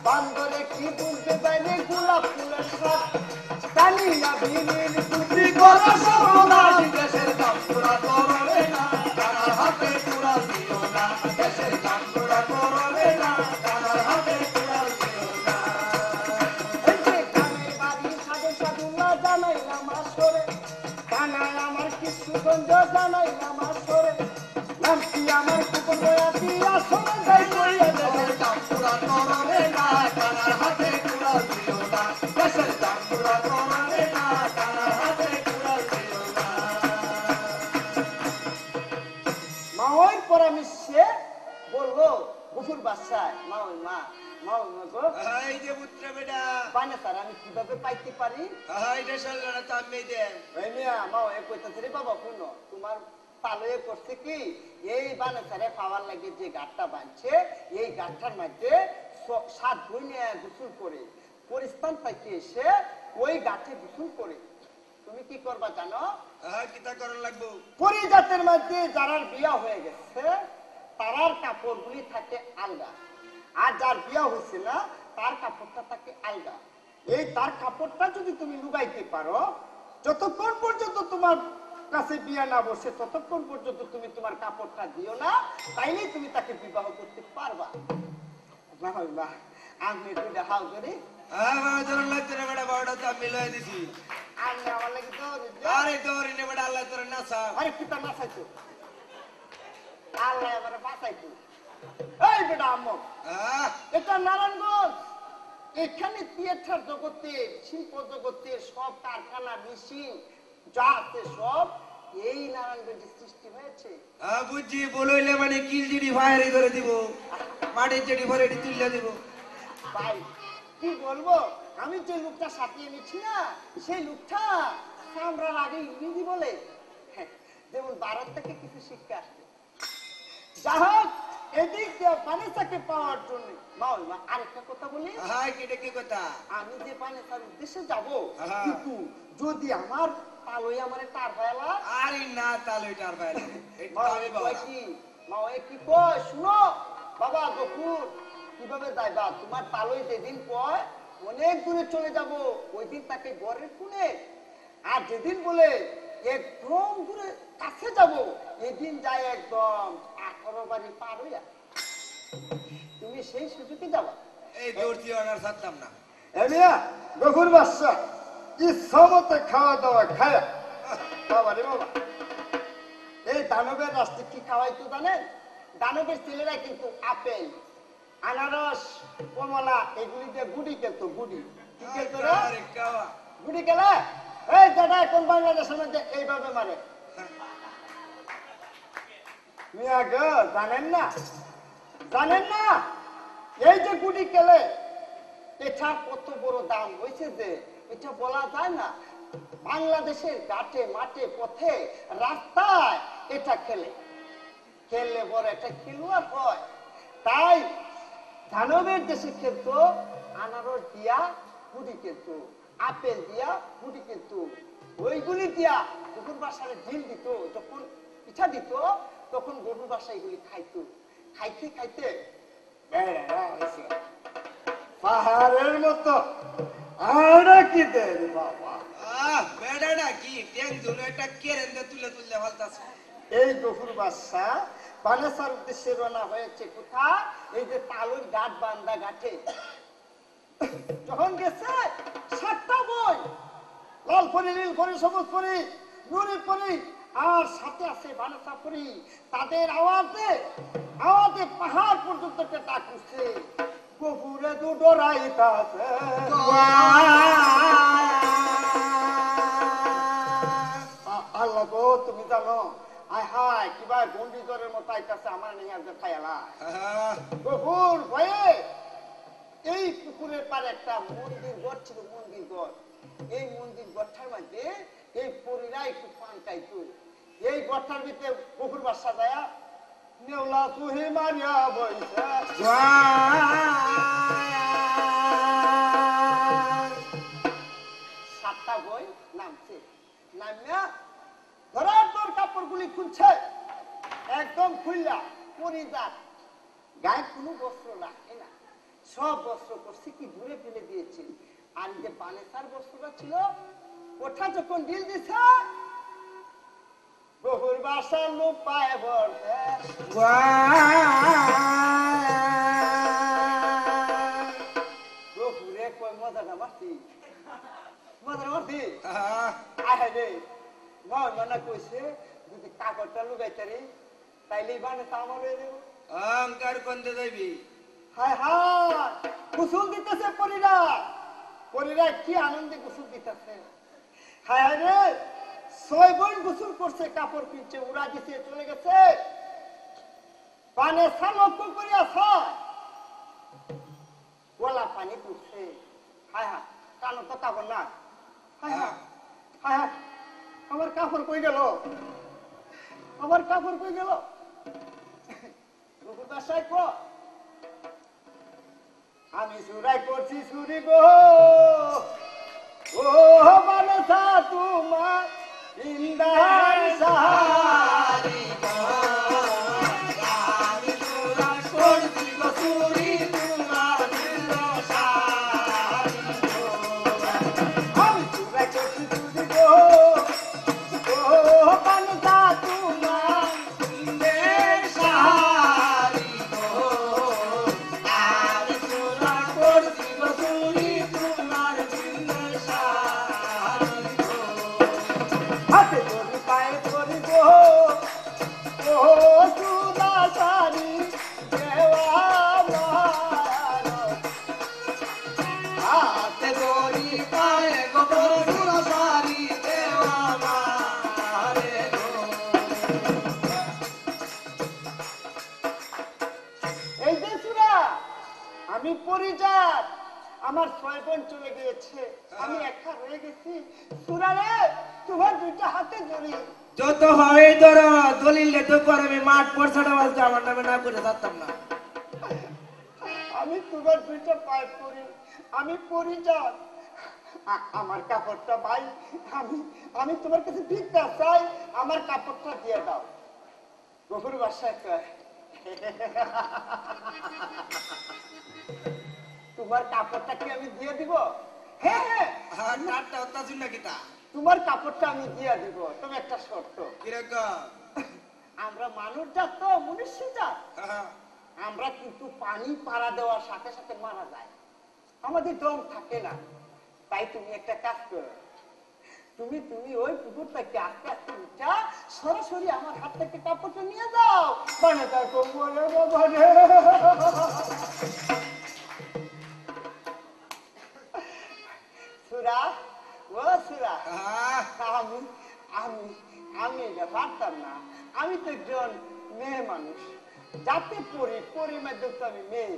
বান্দরে কি বুঝতে পারে গোলাপ ফুলের স্বাদ, জানি না বিনির তুমি করো সর্বনাশ, দেশের জামপুরা তো রবে না, কানার হাতে কুড়াল দিও না, দেশের জামপুরা তো রবে না, কানার হাতে কুড়াল দিও না। এই যে কানের বাড়ি সাধু সাধুল্লা জানাই না মাসরে, কানায় আমার কিছু গঞ্জ জানাই না মাসরে, নামটি আমার কুকুর বয়াতি আসরে যাই কইয়া দেবে। দেশের জামপুরা তো রবে না, কানার হাতে কুড়াল দিও না, দেশের জামপুরা তো রবে না, কানার হাতে কুড়াল দিও না। গফুর বাসায় মা ওই মা গো এই যে পুত্র বেটা বানে স্যার আমি কিভাবে পাইতে পারি এটা চললো না তো আমি দেন ওই মিয়া মা ওই কইতাছে রে বাবা শুনো তোমার তালয়ে করছে কি এই বানে স্যারে পাওয়ার লাগে যে গাঠটা বানছে এই গাঠটার মধ্যে 7 বই নিয়ে গোসল করে পরিস্থান থেকে এসে ওই গাঠে গোসল করে তুমি কি করবা জানো কিতা করার লাগবো পরিজাতের মধ্যে যারার বিয়া হয়ে গেছে তারার কাপড়গুলি থাকে আলগা আর যার বিয়া হয়েছে না তার কাপড়টা থাকে আলগা এই তার কাপড়টা যদি তুমি লুগাইতে পারো যতক্ষণ পর্যন্ত তোমার কাছে বিয়া না বসে ততক্ষণ পর্যন্ত তুমি তোমার কাপড়টা দিও না তাইলেই তুমি তাকে বিবাহ করতে পারবা না হয় না আমি একটু দেখাও করি আরে দৌড়ি নে বেটা আল্লাহ তোর নাসা আরে পিতা না চাইতো আল্লাহ এবারে বাঁচাইতো এই বেটা আম্মু এটা নারায়ণগঞ্জ এখানে থিয়েটার জগতের শিল্প জগতের সব কারখানা মেশিন যা আছে সব এই নারায়ণগঞ্জে সৃষ্টি হয়েছে বুঝছি বলইলে মানে কিল জিডি ফায়ারি করে দিব মাটির চেড়ি ভরে তুলে দিব ভাই কি বলবো আমি যে লোকটা সাথিয়ে নিচ্ছি না সেই লোকটা আমরা আগে ইংরেজি বলে যেমন ভারত থেকে কিছু শিক্ষা আসছে যা হোক এদিক দিয়ে পানিসাকে পাওয়ার জন্য মা আরেকটা কথা বলি কি কথা আমি যে পানিসার উদ্দেশ্যে যাবো কিন্তু যদি আমার তালই আমার টার ফেলা আরে না তালই টার ফেলা মা কি কয় শুনো বাবা গফুর কিভাবে যাইবা তোমার তালই যেদিন কয় অনেক দূরে চলে যাব ওই দিন তাকে ঘরের কোণে আর যেদিন বলে একদম দূরে কাছে যাব এদিন যায় একদম 18 বাড়ি পার হইয়া তুমি সেই সুযোগে যাবা এই দৌড়তি অনার ছাড়তাম না এমিয়া গফুর বাদশা ইচ্ছা মতো খাওয়া দাওয়া খায়া বাবা রে বাবা এই দানবের রাস্তা কি খাওয়াইতো জানেন দানবের ছেলেরা কিন্তু আপেল আনারস কমলা এগুলি দিয়ে গুড়ি খেলতো গুড়ি কি খেলতো রে গুড়ি খেলে এই দাদা এখন বাংলাদেশের মধ্যে এইভাবে মারে মিয়া গো জানেন না এই যে গুড়ি খেলে এটা কত বড় দাম হয়েছে যে এটা বলা যায় না বাংলাদেশের ঘাটে মাঠে পথে রাস্তায় এটা খেললে বড় একটা খেলোয়াড় হয় তাই দানবের দেশে খেলতো আনারস দিয়া গুড়ি খেলতো আপেল দিয়া গুড়ি খেলতো ওইগুলি দিয়া গরুর বাসায় ডিম দিত যখন পিঠা দিত তখন গরুর বাসায় এগুলি খাইতো খাইতে পাহাড়ের মতো আর কি দেন বাবা বেড়াটা কি ট্যাং ধরে একটা কেরেন্দে তুলে ফেলতাছে এই গফুর বাদশা বানেসার উদ্দেশ্যে রওনা হয়েছে কোথায় এই যে তালুর ঘাট বান্দা ঘাটে যখন গেছে 7টা বই লাল পরি নীল পরি সবুজ পরি নুরি পরি আর সাথে আছে বানেসা পরি তাদের আওয়াজে পাহাড় পর্যন্ত একটা ডাক উঠছে গফুরে তো ডরাইতাছে আল্লাহ গো তুমি জানো আয় হায় কিবা গন্ডি জ্বরের মতো আইতাছে আমার নিয়ে খাইলা গফুর ভয়ে এই পুকুরের পারে একটা মন্দির ঘর ছিল এই মন্দির ঘরটার মধ্যে এই পরীরা একটু পান খাইতো এই ঘরটার ভিতরে গফুর বাদশা যায় নেওলা তুহি মারিয়া বইছে 7টা বই নামছে নামিয়া ধরার তোর কাপড়গুলি খুলছে একদম খুললা পরিজাত গায়ে কোনো বস্ত্র রাখে না সব বস্ত্র করছে কি দূরে ফেলে দিয়েছে আর যে বানেসার বস্ত্রটা ছিল ওটা যখন ডিল দিছে গফুর বাদশার লোক পায়ে ভরছে গফুরে কই মজাটা মারছি আহে রে মনে কইছে যদি কাগজটা লুগাইতারি তাইলে বানেসা আমার হয়ে যাবো অহংকার কোনতে যাইবি হায় হায় গোসল দিতেছে পরীরা কি আনন্দে গোসল দিতেছে হায় হায় রে 6 বোন গোসল করছে কাপড় কিনছে উড়া দিতে চলে গেছে বানেসা লক্ষ্য করিয়া গলা পানি পুষছে। হায় হায়, কানো তো কাপড় না। হায় হায়, হায় হায়, আমার কাপড় কই গেল? আমার কাপড় কই গেল? কুকুর বাসায় কো আমি চুরাই করছি চুরি গো। ও বানসা তোমার ইন্দার সাহারি গো, আমি চুরাই করছি গো চুরি তোমার ইন্দার সাহারি গো। আমি চুরাই করছি চুরি গো। ও বানসা তোমার ইন্দার সাহারি গো, আমি চুরাই করছি গো চুরি তোমার ইন্দার সাহারি গো। হাতে ধরি পায়ে ধরি গো, ও সুদা সারি দেওয়া মায়ানো। হাতে ধরি পায়ে গো সুদা সারি দেওয়া মারে গো। এই যে সুরা, আমি পরিজাত, আমার 6 বোন চলে গিয়েছে, আমি একা রয়ে গেছি। সুরা রে, তোমার দুইটা হাতে ধরি। যত হয় ধরো, দলিলে তো করবে মাঠ পরছাটা বাজতে আমার নামে না করে থাকতাম না। আমি তোমার দুইটা পায়ে পড়ি, আমি পরিজাত। আমার কাপড়টা ভাই, আমি আমি তোমার কাছে ভিক্ষা চাই, আমার কাপড়টা দিয়ে দাও। গফুর বাসায় কয়, তোমার কাপড়টা কি আমি দিয়ে দিব? হ্যাঁ হ্যাঁ, আর কাটটা হত্যাছিল না কিতা তোমার কাপড়টা আমি দিয়ে দিব, তবে একটা শর্ত। কিরকম? আমরা মানুষ জাত তো, মনুষ্য জাত, আমরা কিন্তু পানি পাড়া দেওয়ার সাথে সাথে মারা যায়, আমাদের দম থাকে না। তাই তুমি একটা কাজ করো, তুমি তুমি ওই পুকুর থেকে আস্তে আস্তে উঠা সরাসরি আমার হাত থেকে কাপড়টা নিয়ে যাও। মানে তার কোমরে বাবা রে। সুরা, ও সুরা, আমি আমি আমি এটা পারতাম না। আমি তো একজন মেয়ে মানুষ, যাতে পড়ি পরির মাধ্যমে তো আমি মেয়ে।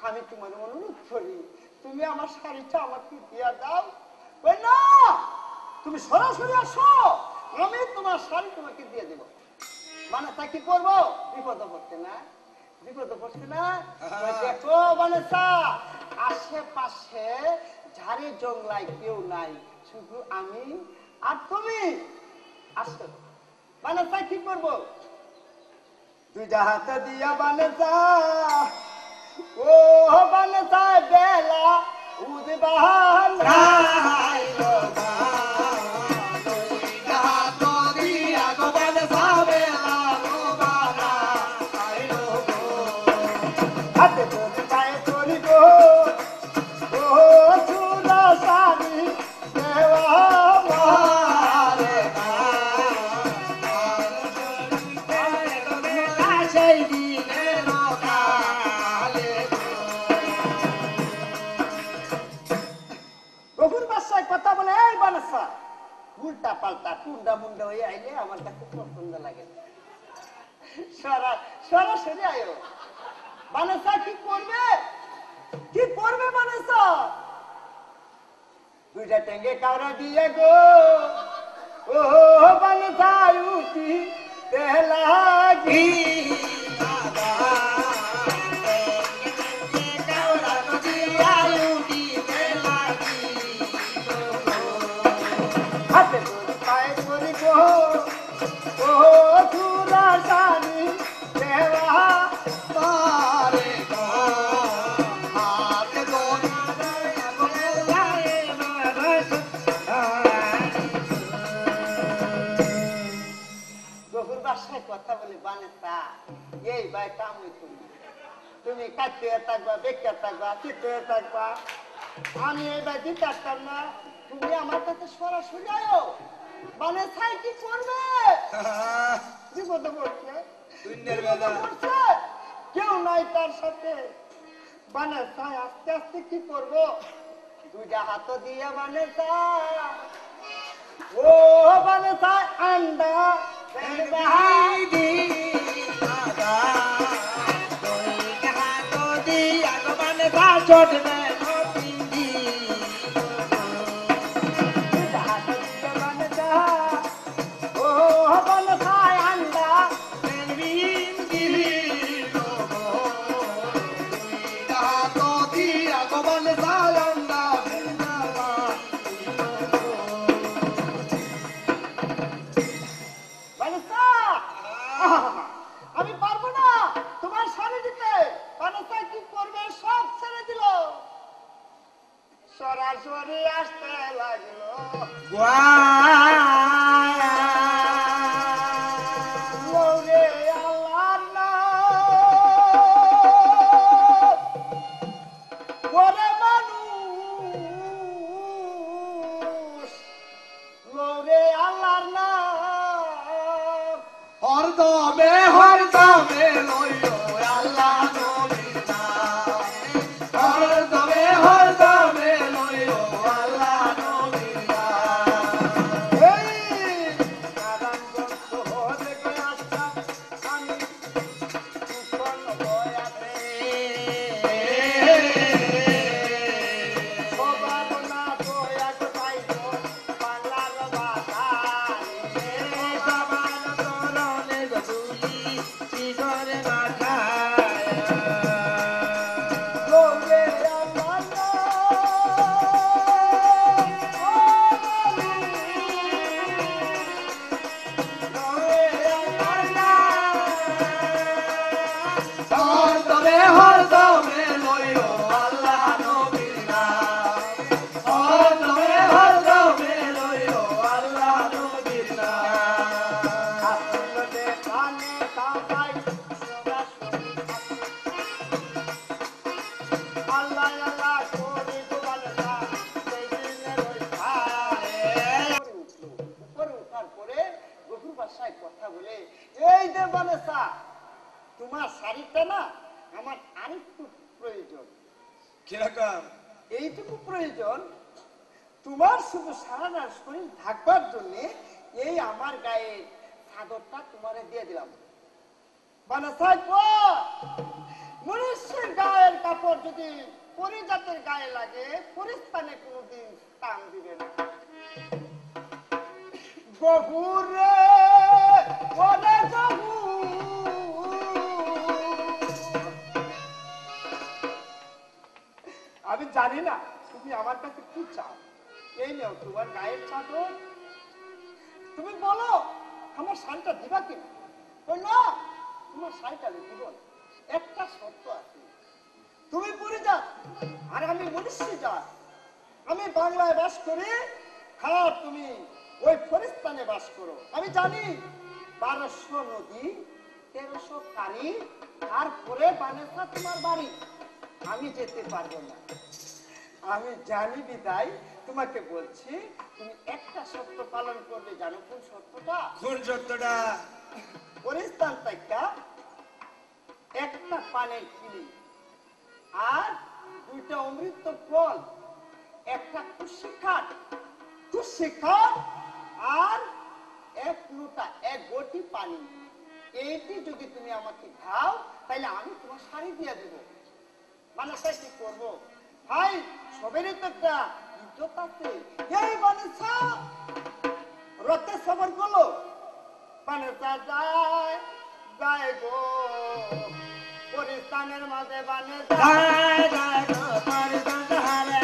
আমি তোমার অনুরোধ করি, তুমি আমার শাড়িটা আমাকে দিয়া দাও। ওই না, তুমি সরাসরি আসো, আমি তোমার শাড়ি তোমাকে দিয়ে দেব। মানে তা কি করবো? বিপদে পড়ছে না, বিপদে পড়ছে না। ওই দেখো বানেসা, আশেপাশে ঝাড়ি জংলায় কেউ নাই, শুধু আমি আর তুমি। আসো বানেসা, কি করবো? দুইটা হাত দিয়া বানেসা, ও বানেসা বেলা উদবান রাই গো। দুইটা হাত দিয়া গো বানেসা বেলা উদবান রাই গো। হাতে ধরি পায়ে ধরি গো, ও সুদা সারি দেওয়া মারে গো। সেই দিনে লোকালে গফুর বাসায় কথা বলে, এই বানেসা উল্টা পাল্টা টুন্ডা মুন্ডা হয়ে আইলে আমার কাছে পছন্দ লাগে না। সরাসরি আয়ো। বানেসা কি করবে? কি করবে বানেসা? দুইটা টেঙ্গে কাউরা দিয়ে গো, ও বানেসা উঠি তেলাগি। হাতে ধরি পায়ে ধরি গো, ও সুরা সারি দেওয়া মারে গো। হাতে ধরি গফুর বাসায় কথা বলে, বানেসা এই ভাই কাম হইতো না, তুমি কাটতে থাকবা, বেঁকে থাকবা, চিতে থাকবা, আমি এই ভাই দিতে পারতাম না। তুমি আমার কাছে সরাসরি আয়ো। বানেসা কি করবে? বিপদে পড়ছে, বিপদে পড়ছে, কেউ নাই তার সাথে। বানেসা আস্তে আস্তে কি করবো? দুইটা হাত দিয়ে বানেসা, ও বানেসা আন্ডা চোট দমে লইও আল্লাহ নবীর নাম হর দমে লইও আল্লাহ নবীর নাম এই নারায়ণগঞ্জ শহরে গিয়ে আসলাম আমি তুফান বয়াতে সবার না দয়া পাইব বাংলার বাতারে সবার চরণে ধুলি শিশরে মাথায় লোকে আমার হর দমে লইও আল্লাহ নবীর নাম হর দমে লইও আল্লাহ নবীর নাম আসলে কানে কামাই আল্লাহ আল্লাহ করে গোবালটা সেই দিনের ওই ধারে উপরে উঠার পরে গফুর বাসায় কথা বলে এই যে বানেসা তোমার শাড়িটা না আমার আরেকটু প্রয়োজন কিরকম এইটুকু প্রয়োজন তোমার শুধু সারাটা শরীর ঢাকবার জন্য এই আমার গায়ে চাদরটা তোমারে দিয়ে দিলাম বানাসাই মনুষ্যের গায়ের কাপড় যদি পরিজাতের গায়ে লাগে পরিস্থানে কোনোদিন স্থান দিবে না গফুর রে ওরে গফুর আমি জানি না তুমি আমার কাছে কি চাও এই নাও তোমার গায়ের চাদর তুমি বলো আমার শাড়িটা দিবা কিনা ওই না তোমার শাড়িটা আমি দিব না। একটা শর্ত আছে তুমি পরিজাত আর আমি মনুষ্য জাত আমি বাংলায় বাস করি আর তুমি ওই ফরিস্তানে বাস করো আমি জানি 1200 নদী 1300 কারি তারপরে বানেসা তোমার বাড়ি আমি যেতে পারবো না আমি জানি বিদায় তোমাকে বলছি তুমি একটা শর্ত পালন করবে জানো কোন শর্তটা কোন সত্যটা পরিস্থান থেকে একটা পানের কিলি আর 2টা অমৃত ফল একটা খুশি খাট আর 1 লোটা 1 গটি পানি এইটি যদি তুমি আমাকে দাও তাহলে আমি তোমার শাড়ি দিয়ে দেবো মানে তাই কি করবো ভাই সবেরই তো একটা ইজ্জত আছে এই বানেসা রতে সবর করলো বানেসা যায় যায় গো পরিস্থানের মাঝে বানেসা যায় যায় গো পরিস্থান হারে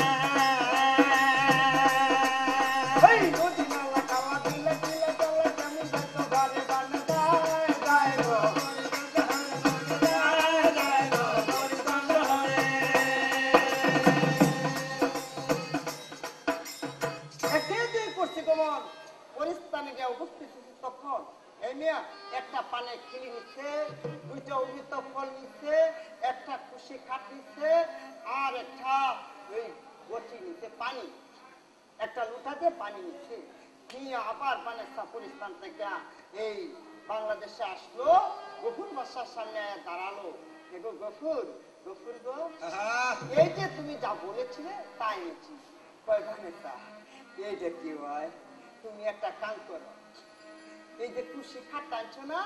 এই নদী নালা খাওয়া দিলে দিলে চলে কেমন দেখো ঘরে বানেসা যায় গো যায় যায় গো পরিস্থান হারে একে করছি তোমার পরিস্থানে গিয়ে উপস্থিত হয়েছি তখন এই মিয়া একটা পানে খিলি নিচ্ছে 2টা অমৃত ফল নিচ্ছে একটা খুশি খাট নিচ্ছে আর একটা ওই গটি নিচ্ছে পানি একটা লুটাতে পানি নিচ্ছে নিয়ে আবার বানেসা পরিস্থান থেকে এই বাংলাদেশে আসলো গফুর বাসার সামনে দাঁড়ালো গো গফুর গফুর গো এই যে তুমি যা বলেছিলে তাই এনেছি কয় বানেসা এইটা কি হয় তুমি একটা কাম করো এই যে খুশি খাট টানছো না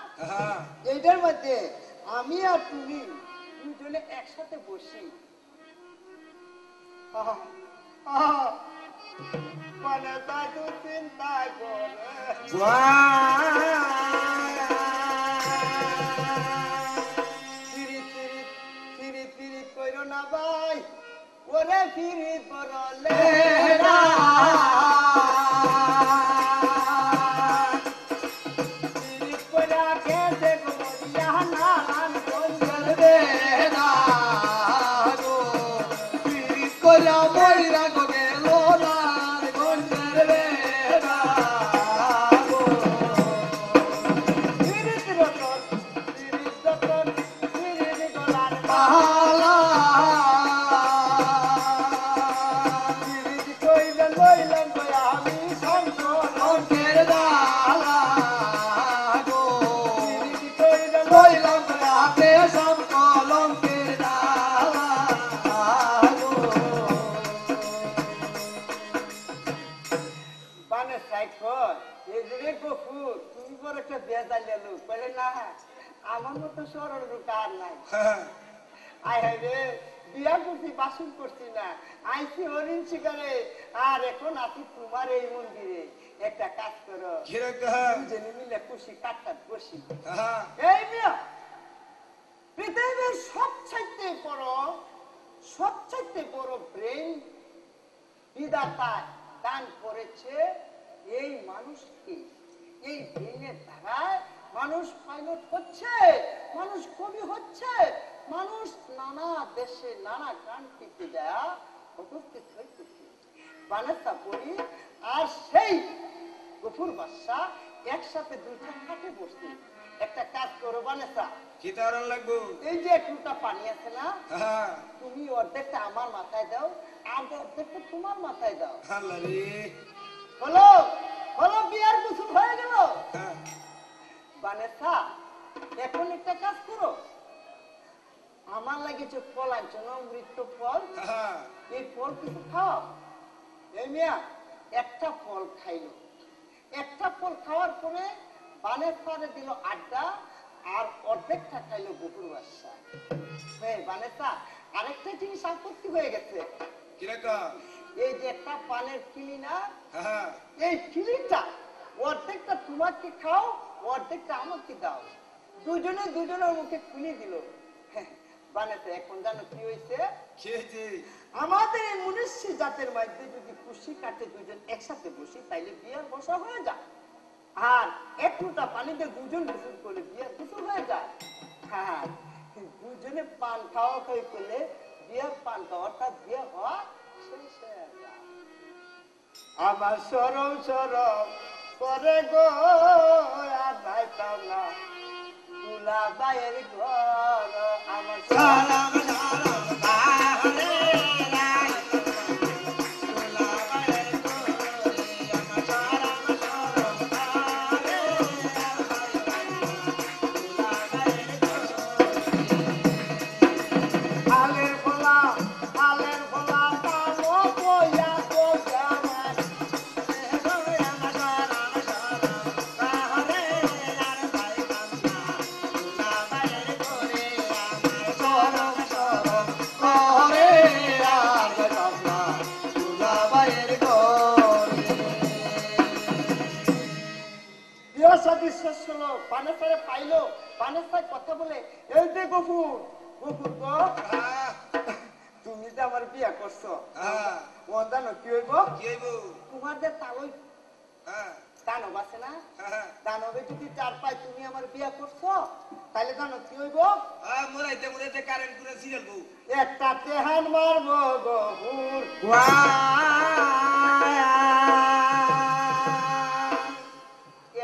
এইটার মধ্যে আমি আর তুমি দুজনে একসাথে বসি মানে তাই তো চিন্তা করে ফিরি কইরো না ভাই ওরে ফিরি করলে না একটা বেজালিয়া লোক বলে না আমার মতো সরল লোক আর নাই আয় হায় রে বিয়া করছি বাসন করছি না আইসি হরিণ শিকারে আর এখন আছি তোমার এই মন্দিরে একটা কাজ করো দুজনে মিলে খুশি কাটকাট বসি এই মিয়া পৃথিবীর সবচাইতে বড় ব্রেন বিধাতা দান করেছে এই মানুষকে। এই ব্রেনের দ্বারায় মানুষ পাইলট হচ্ছে, মানুষ কবি হচ্ছে, মানুষ নানা দেশে নানা কান্ট্রিতে দেয়া উপস্থিত হইতেছে। বানেসা পড়ি আর সেই গফুর বাদশা একসাথে দুইটা খাটে বসছে। একটা কাজ করো বানেসা, কি তার লাগবো? এই যে একটুটা পানি আছে না, তুমি অর্ধেকটা আমার মাথায় দাও আর অর্ধেকটা তোমার মাথায় দাও। হলো হলো বিয়ার গোসল হয়ে গেল। বানেসা এখন একটা কাজ করো, আমার লাগেছে ফল আনছো না, মৃত্যু ফল, এই ফল কিছু খাও। এই মিয়া একটা ফল খাইলো, একটা ফল খাওয়ার পরে বানেসারে দিল আড্ডা আর অর্ধেকটা খাইলো গফুর বাদশা। বানেসা আরেকটা জিনিস আপত্তি হয়ে গেছে। এই যে একটা পানের কিলি না, এই কিলিটা অর্ধেকটা তোমাকে খাও অর্ধেকটা আমাকে দাও। দুজনে দুজনের মুখে খুলি দিল। বানেসা এখন জানো কি হয়েছে? আমাদের এই মনুষ্য জাতের মধ্যে যদি খুশি কাটে দুজন একসাথে বসি তাইলে বিয়ার বসা হয়ে যায়, আর একটুটা পানিতে দুজন গোসল করলে বিয়ার গোসল হয়ে যায়। হ্যাঁ, দুজনে পান খাওয়া খাই করলে বিয়ার পান খাওয়াটা বিয়ে হওয়া শেষ হয়ে যায়। আমার সরম সরম করে গো আর যাইতাম না তুলা বাইয়ের ঘর। আমার সরম সরম তাহলে পাইলো বানেসায় কথা বলে, এই যে গফুর গফুর গো, তুমি যে আমার বিয়া করছো জানো কি হইব? তোমার যে তালই দানব আছে না, দানবে যদি চার পায় তুমি আমার বিয়া করছো তাহলে জানো কি হইব? একটা তেহান মারবো গফুর,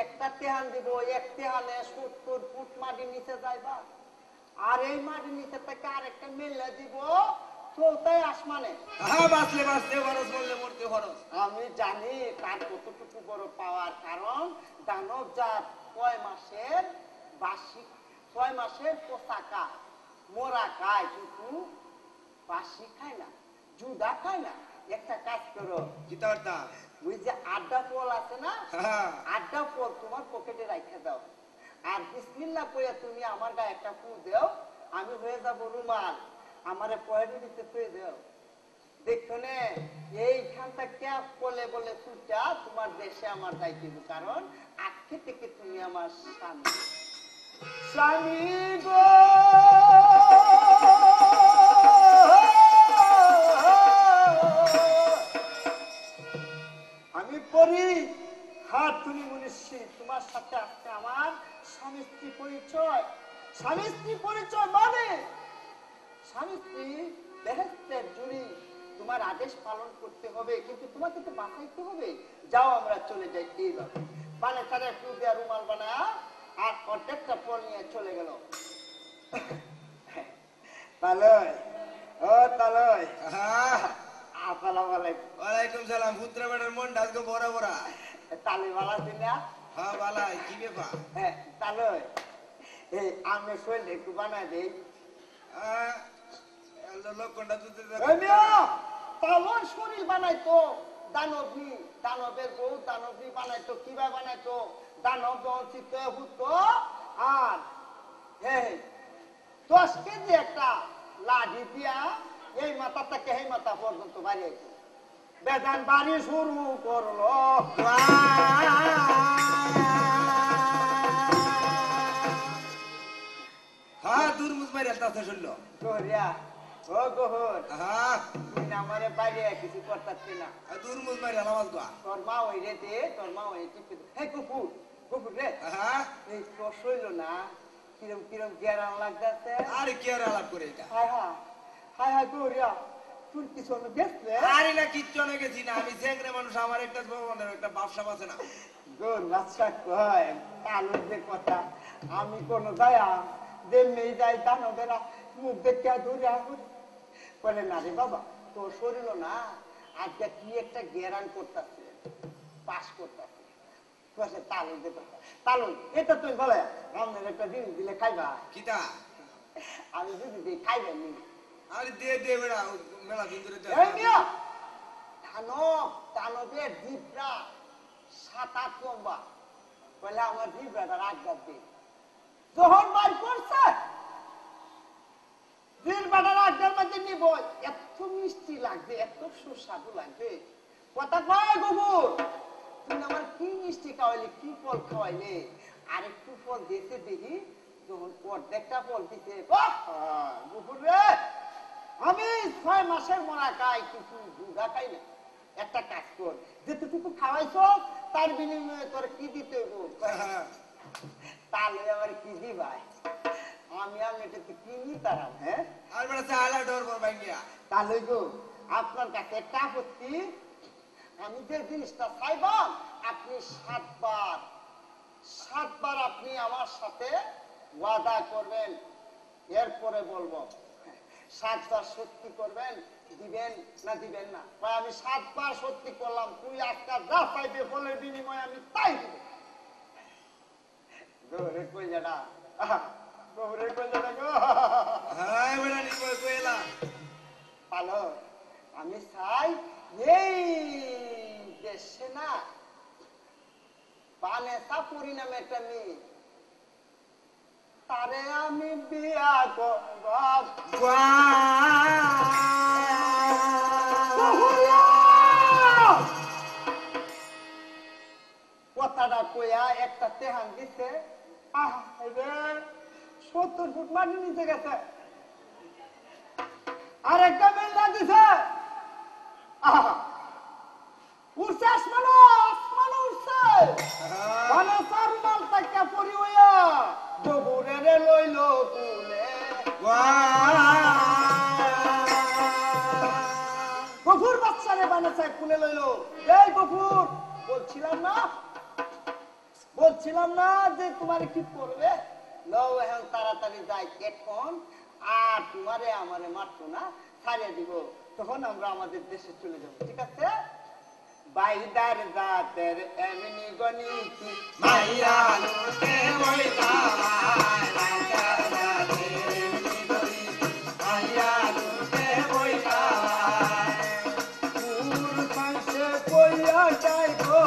একটা তেহান দিব, এক তেহানে 70 ফুট মাটির নিচে যাইবা, আর এই মাটির নিচে থেকে আরেকটা মেলে দিব চৌথায় আসমানে। আমি জানি তার কতটুকু বড় পাওয়ার, কারণ দানব জাত 6 মাসের বাসি, 6 মাসের পোশাকা মোরা খায় কিন্তু বাসি খায় না, জুদা খায় না। একটা কাজ করো, ওই যে আড্ডা ফল আছে না, আড্ডা ফল তোমার পকেটে রাখে দাও, আর বিসমিল্লাহ কইয়া তুমি আমার গায়ে একটা ফু দাও, আমি হয়ে যাবো রুমাল, আমারে পয়েন্ট দিতে পেয়ে দাও। দেখো নে এইখানটা কে বলে বলে ফুটা তোমার দেশে আমার দায় দিব, কারণ আজকে থেকে তুমি আমার স্বামী। স্বামী গো আমি পড়ি হাত তুমি মনীষী, তোমার সাথে আজকে আমার স্বামী স্ত্রী পরিচয়। স্বামী স্ত্রী পরিচয় মানে স্বামী স্ত্রী বেহেশতের জুড়ি, তোমার আদেশ পালন করতে হবে, কিন্তু তোমাকে তো বাঁচাইতে হবে। যাও আমরা চলে যাই। এইভাবে মানে তারা একটু দেয়া রুমাল বানা আর অর্ধেকটা ফল নিয়ে চলে গেল। তালয় ও তালয়, আসসালামু আলাইকুম। ওয়ালাইকুম সালাম। পুত্র বেটার মন ডালকে বড় বড় তালি বালা দিলা? হ্যাঁ বালাই, কি ব্যাপার? হ্যাঁ তালয়, এই আমি শৈল একটু বানাই দেই। তালয় শরীর বানাইতো দানবী, দানবের বউ দানবী বানাইতো, কিভাবে বানাইতো দানব দঞ্চিত হতো আর 10 কেজি একটা লাঠি দিয়া এই মাথা থেকে এই মাথা পর্যন্ত বাড়িয়েছে বেদান বাড়ি শুরু করলো হ্যাঁ দুর্মুজ মাইরা তাতে শুনলো গোহরিয়া ও গোহর হ্যাঁ তুই না আমারে বাইরে কিছু করতাছি না দুর্মুজ মাইরা নামাজ গা তোর মা ওই রে দে তোর মা ওই টিপে হে কুকুর কুকুর রে হ্যাঁ এই তোর শৈল না কিরম কিরম গেরান লাগতেছে আরে কি আর আলাপ করে এটা হায় হায় হায় হায় গোহরিয়া তুই কিছু দেখলে আরে না কিচ্ছু না গেছি না আমি চেংড়ে মানুষ আমার একটা একটা ব্যবসা আছে না গোর বাচ্চা কয় আলোর যে কথা আমি কোন দয়া যেমনি যাই দানবেরা মুখ দেখে ধরে বলে না রে বাবা তোর শরীর না আজকে কি একটা গেরান করতেছে পাস করতেছে তালুর যে কথা তালুর এটা তুই বলে আমাদের একটা জিনিস দিলে খাইবা কিতা আমি যদি দিই খাইবেন নি আরে দে দে বেড়া মেলা দিন ধরে দানবের জিভটা 7-8 লম্বা বলে আমার জিভটা রাখবার দে যখন বার করছে জিভটা রাখবার মধ্যে নিব এত মিষ্টি লাগবে এত সুস্বাদু লাগবে কথা কয় গোবর তুমি আমার কি মিষ্টি খাওয়াইলে কি ফল খাওয়াইলে আর একটু ফল দিতে দেখি যখন অর্ধেকটা ফল দিতে গোবর রে আমি 6 মাসের মরা খাই কিছু দুধা খাই না একটা কাজ কর যেটুকু খাওয়াইছ তার বিনিময়ে তোর কি দিতে তাহলে আমার কি দিবাই আমি এটাতে কি নিতাম হ্যাঁ আর বেড়া চালা ডর বল ভাঙ্গিয়া তাহলে গো আপনার কাছে একটা আপত্তি আমি যে জিনিসটা চাইবাম আপনি 7 বার আপনি আমার সাথে ওয়াদা করবেন এরপরে বলবো 7 বার সত্যি করবেন দিবেন না দিবেন না আমি 7 বার সত্যি করলাম তুই আজকে যা চাইবে ফলের বিনিময়ে আমি তাই দিব গোরে কই যাডা গোরে কই যাডা গো হ্যাঁ বেড়া নি কই কইলা পালো আমি চাই এই দেশে না বানেসা পরিণামে একটা মেয়ে তারে আমি বিয়া করব কথাটা কইয়া একটা তেহান দিছে 70 ফুট মাটি নিচে গেছে আর একটা মেলা দিছে উঠছে আসমানো উঠছে মানে সারমাল তাকে পরি হইয়া গোবরে লইল কুলে গফুর বাচ্চারে বানাচ্ছে কুলে লইল এই গফুর বলছিলাম না যে তোমার কি করবে লও এখন তাড়াতাড়ি যাই এখন আর তোমারে আমারে মারতো না ছাড়িয়ে দিব তখন আমরা আমাদের দেশে চলে যাবো ঠিক আছে বাইদার জাতের এমনি গণিতি মাইয়া লুকে বইতা মাইয়া জাতের এমনি গণিতি মাইয়া লুকে বইতা পুর কাছে কইয়া যাইবো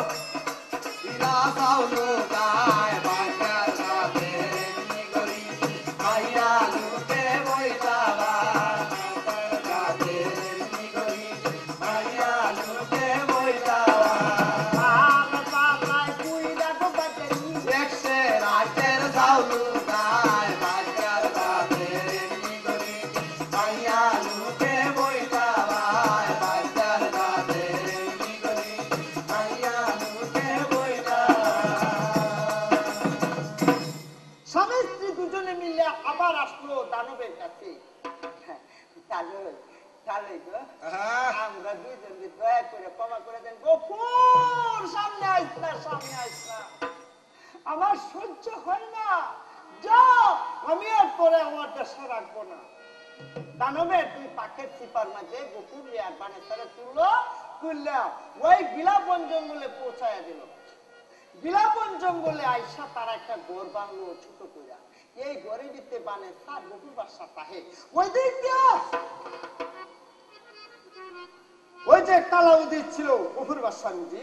ইলা সাউলো গায় মাইয়া জাতের এমনি গণিতি মাইয়া লুকে বইতা মাইয়া জাতের এমনি গণিতি মাইয়া লুকে বইতা দেখছে রাতের সাউলো গায় মাইয়া জাতের এমনি গণিতি মাইয়া লুকে বইতা মাইয়া জাতের এমনি গণিতি মাইয়া লুকে বইতা স্বামী স্ত্রী দুজনে মিলে আবার আসলো দানবের কাছে আমরা দুইজন দয়া করে ক্ষমা করে দেন গফুর সামনে আইস না আমার সহ্য হয় না যাও আমি আর পরে আমার দেশে রাখবো না দানবের তুই পাখের চিপার মাঝে গফুর আর বানেশ্বরে তুললে ওই বিলাপন জঙ্গলে পৌঁছায় দিল বিলাপন জঙ্গলে আইসা তারা একটা ঘর বাংলো ছোট কইরা এই ঘরে দিতে বানে তার গফুর বাসা তাহে ওই দিক দিয়া ওই যে তালা উদিত ছিল গফুর বাসা নদী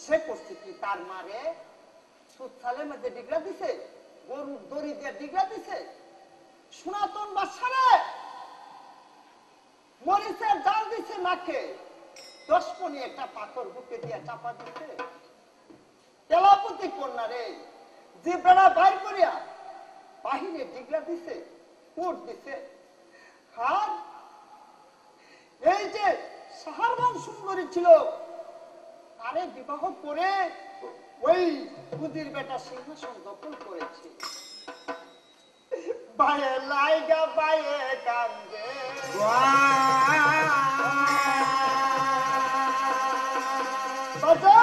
সে করছে কি তার মারে সুসালের মধ্যে ডিগরা দিছে, গরুর দড়ি দিয়ে ডিগরা দিছে, সনাতন বাদশারে মরিচের জাল দিছে নাকে, 10 মণি একটা পাথর বুকে দিয়ে চাপা দিছে। তেলাপতি কন্যা রে জিব্রাটা বাইর করিয়া বাহিরে ডিগরা দিছে, উট দিছে। আর এই যে সাহারবান সুন্দরী ছিল, তারে বিবাহ করে ওই কুদির বেটা সিংহাসন দখল করেছে। বায়ে লাইগা বায়ে কান্দে, বাজা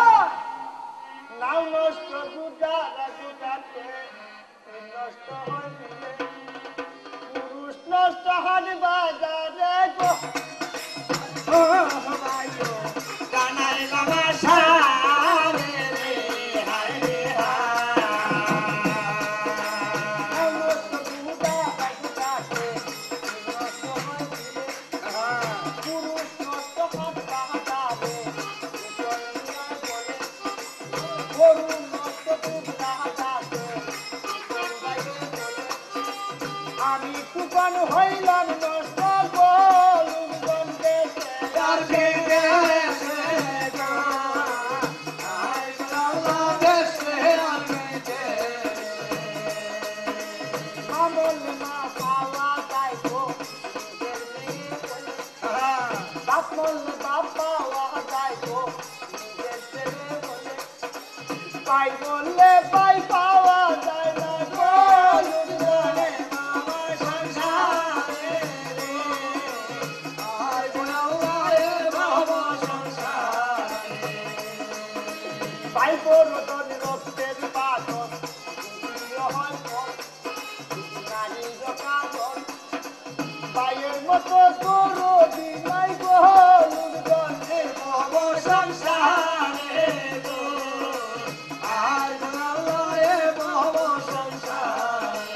নাও নষ্ট গুজারা গুজাতে নষ্ট হইলে, পুরুষ নষ্ট হান বাজারে গো কানাই লামা সারে রে হায় রে নাও নষ্ট গুজারা গুজাতে নষ্ট হইলে, পুরুষ নষ্ট হান বাজারে গরু নষ্ট গুজাতে আমি তুফান হইলাম নষ্ট গোলুম গন্ধেতে আর বেদে সে গো আই সালা দেশে আর বেদে আমল না পাওয়া যায় গো নিজের মেয়ে বলে, বাপল বাপ পাওয়া যায় গো নিজের ছেলে বলে, পাই বললে পাই পাওয়া যায় না গো লুটবনে আমার সংসারে রে আর গোলাওয়ে বাবা সংসারে পাই বরদন রক্তের পাথর প্রিয় হয় ফল, নারী কাজল পায়ের মতো তোরো দিনাই গো লুটবনে বাবা সংসারে গো আর গোলাওয়ে বাবা সংসারে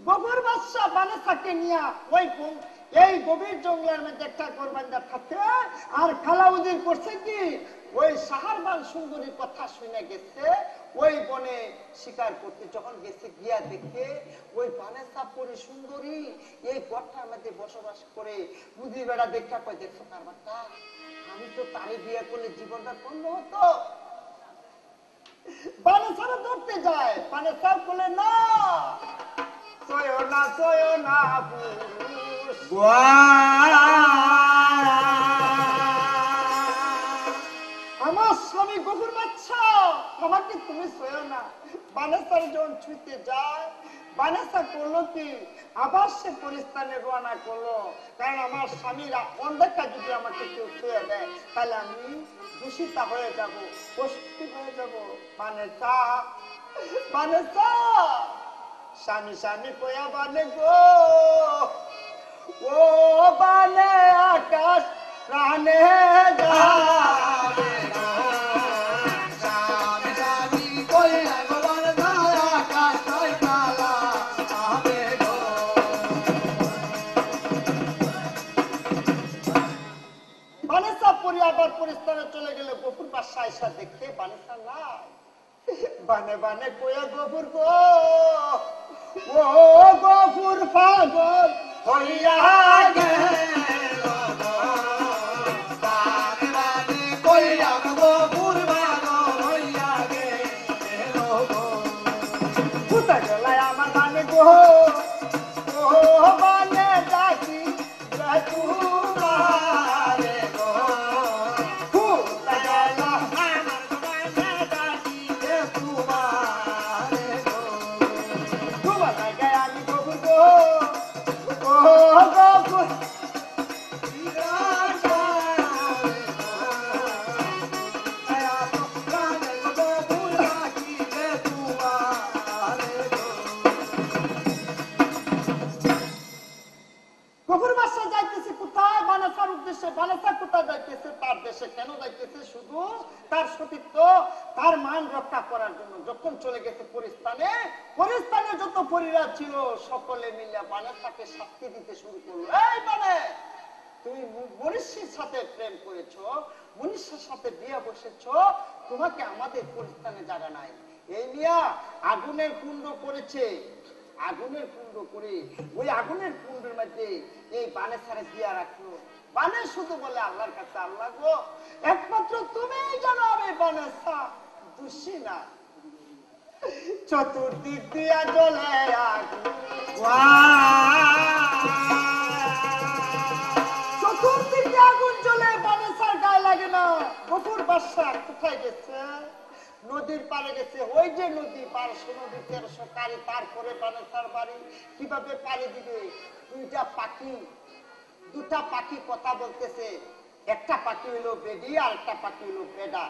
গোবর বাদশা বানে থাকে নিয়া ওই এই গভীর জঙ্গলের মধ্যে একটা কোরবানদা থাকে। আর খালাউদ্দিন করছে কি, ওই সাহারবান সুন্দরীর কথা শুনে গেছে, ওই বনে শিকার করতে যখন গেছে গিয়া দেখে ওই বানেসা পরি সুন্দরী এই গড়টার মধ্যে বসবাস করে। বুঝি বেড়া দেখা কয়, দেখছো কারবারটা, আমি তো তারে বিয়ে করলে জীবনটা ধন্য হতো। বানেসারা ধরতে যায়, বানেসা বলে না, সয়ো না পুরুষ, আমার স্বামী গফুর বাচ্চা, আমাকে তুমি সয়ো না। বানেসার যখন ছুঁতে যায়, বানেসা করলো কি, আবার সে পরিস্থানে রওনা করলো। কারণ আমার স্বামীরা অন্ধকার যদি আমাকে কেউ ছুঁয়ে দেয়, তাহলে আমি দূষিতা হয়ে যাব, অসুস্থ হয়ে যাব। বানেসা বানেসা স্বামী স্বামী কয়া বানে গো, ও বানে আকাশ প্রাণে যাবে গো, সামনে সামি কই আগবান ধারা কাটাই কালা আবে গো বানেসা পরি আবার পরিস্থানে চলে গেলে গফুর বাদশা আইসা দেখে বানেসা নাই। বানে বানে কয়া গফুর গো, ও গফুর পাগল হইয়া গেল গো বানে বানে কই আগবো পুরবানো হইয়া গেল গো কোথা গেলাই আমার বানে গো, ও বানে ডাকি আরে গো কোথা গেলা আমার বানে ডাকি দে তোমারে গো তোমার জায়গায় আমি গফুর গো, ও গফুর গফুর বাদশা যাইতেছে কোথায়, বানেসার উদ্দেশ্যে। বানেসা কোথায় যাইতেছে, তার দেশে কেন যাইতেছে, শুধু তার সতীত্ব, তার মান রক্ষা করার জন্য। যখন চলে গেছে পরিস্থানে, পরিস্থানে যত পরিরা ছিল সকলে মিলে বানেসাকে শাস্তি দিতে শুরু করলো। এই বানে, তুমি মনীষীর সাথে প্রেম করেছো, মনীষীর সাথে বিয়ে বসেছো, তোমাকে আমাদের পরিস্থানে জায়গা নাই। এই মিয়া আগুনের কুণ্ড করেছে, আগুনের কুণ্ড করে ওই আগুনের কুণ্ডের মধ্যে এই বানে ছাড়ে দিয়া রাখলো। বানে শুধু বলে আল্লাহর কাছে, আল্লাহ গো একমাত্র তুমিই জানো আমি বানে দোষী না। চতুর্দিক দিয়া জ্বলে আগুন, চতুর্দিকে আগুন জ্বলে বানেসার গায়ে লাগে না। গফুর বাদশা কোথায় গেছে? নদীর পারে গেছে। ওই যে নদী, 1200 নদী, 1300 কারি, তারপরে বানেসার বাড়ি। কিভাবে পাড়ি দিবে? দুটা পাখি কথা বলতেছে। একটা পাখি হইলো বেডি আর একটা পাখি হইলো বেডা।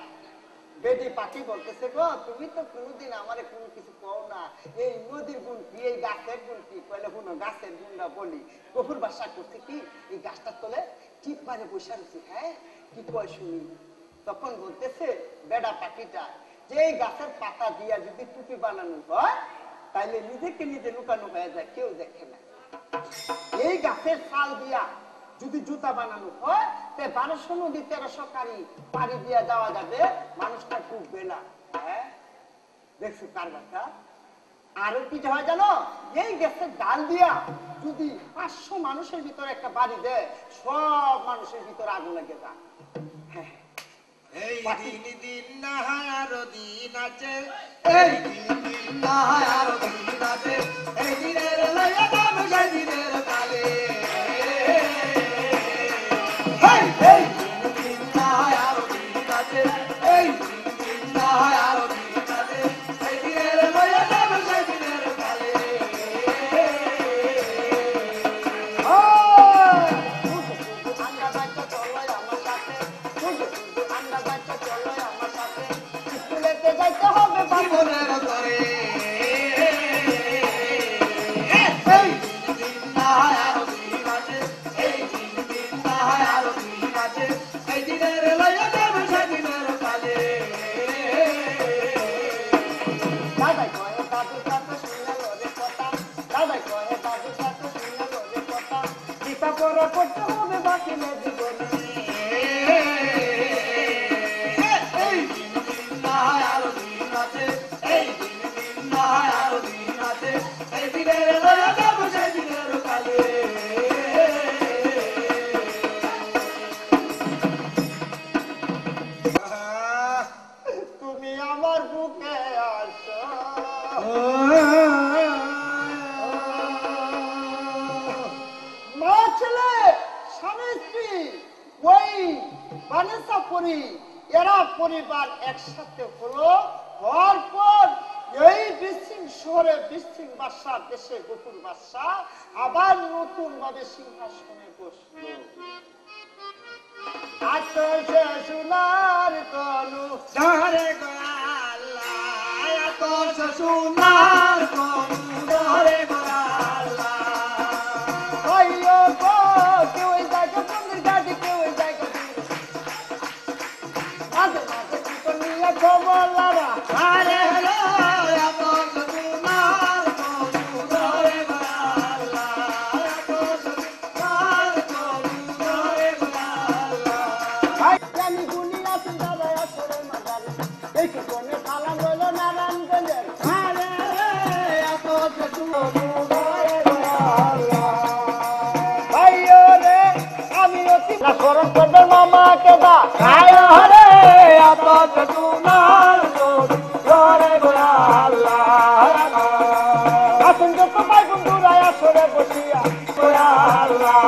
বেডি পাখি বলতেছে, গো তুমি তো কোনোদিন আমারে কোনো কিছু কও না, এই নদীর গুণ কি, এই গাছের গুণ কি? কইলে শুনো গাছের গুণটা বলি। গফুর বাদশা করছে কি, এই গাছটার তলে টিপ মারে বসে রয়েছে। হ্যাঁ, কি কয় শুনি। তখন বলতেছে বেডা পাখিটা যে এই গাছের পাতা দিয়া যদি টুপি বানানো হয় তাইলে নিজেকে নিজে লুকানো হয়ে যায়, কেউ দেখে না। এই গাছের ছাল দিয়া যদি জুতা বানানো হয়, 1200 নদী 1300 কারি পাড়ি দিয়া যাওয়া যাবে, মানুষটা ডুববে না। হ্যাঁ, দেখছো কার কথা। আরো কি হয় জানো? এই গাছের ডাল দিয়া যদি 500 মানুষের ভিতরে একটা বাড়ি দেয়, সব মানুষের ভিতরে আগুন লেগে যায়। হ্যাঁ, এই দিন দিন না হয় আরো দিন আছে, এই দিন না হয় আরো দিন আছে, এই দিনের লইয়া দাম সেই দিনের কালে। এই দিন না হয় আরো দিন আছে, এই দিন না হয় আরো দিন আছে, এই দিনের লইয়া দাম সেই দিনের কালে। আন্ডা বাচ্চা চলো আমার সাথে, আন্ডা বাচ্চা চলো আমার সাথে, স্কুলেতে যাইতে হবে জীবনের তরে। এই দিন না হয় আরো দিন আছে, এই দিন না হয় আরো দিন আছে, এই দিনের লইয়া দাম সেই দিনের কালে। দাদাই কয়ে দাদুর কাছে শুনে লোরে কথা, দাদাই কয়ে দাদুর কাছে শুনে লোরে কথা, লেখাপড়া করতে হবে বাকিলে জীবনে। এই দিন না হয় আরো দিন আছে, এই দিন না হয় আরো দিন আছে, এই দিনের লইয়া দাম সেই দিনের কালে। তুমি আমার বুকে আসো, মা ছেলে স্বামী স্ত্রী ওই বানেসা পরি এরা পরিবার একসাথে হলো। হওয়ার পর এই বিশৃঙ্গ শহরে বিশৃঙ্গ বাদশা দেশে গফুর বাদশা আবার নতুন ভাবে সিংহাসনে বসলো। আতশে সোনার তনু ধরে গো আল্লাহ, এত সোনার তনু ধরে গো আল্লাহ। আইয়ো গো, কেউ ওই জায়গা বন্দির গাড়ি, কেউ ওই জায়গা মাঝে মাঝে কি করলিয়া খবর লারা। আরে হলো এত সোনার তনু ধরে গো আল্লাহ, এত সোনার তনু ধরে গো আল্লাহ। ভাই জানি গুনি আছেন দাদা আসরে মাঝারে, এই কি কোনে সালাম রইল নারায়ণগঞ্জের। আরে এত সোনু ধরে গো আল্লাহ। ভাইও রে আমি অতি না স্মরণ করবেন মামাকে দা। আয় হরে এত সোনার তনু ধরে গো আল্লাহ। আসুন যত ভাই বন্ধুরা আসরে বসিয়া গো আল্লাহ।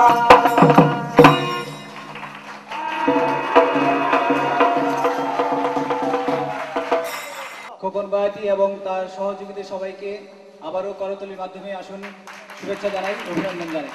খোকন বায়াতি এবং তার সহযোগীদের সবাইকে আবারও করতালির মাধ্যমে আসুন শুভেচ্ছা জানাই, অভিনন্দন জানাই।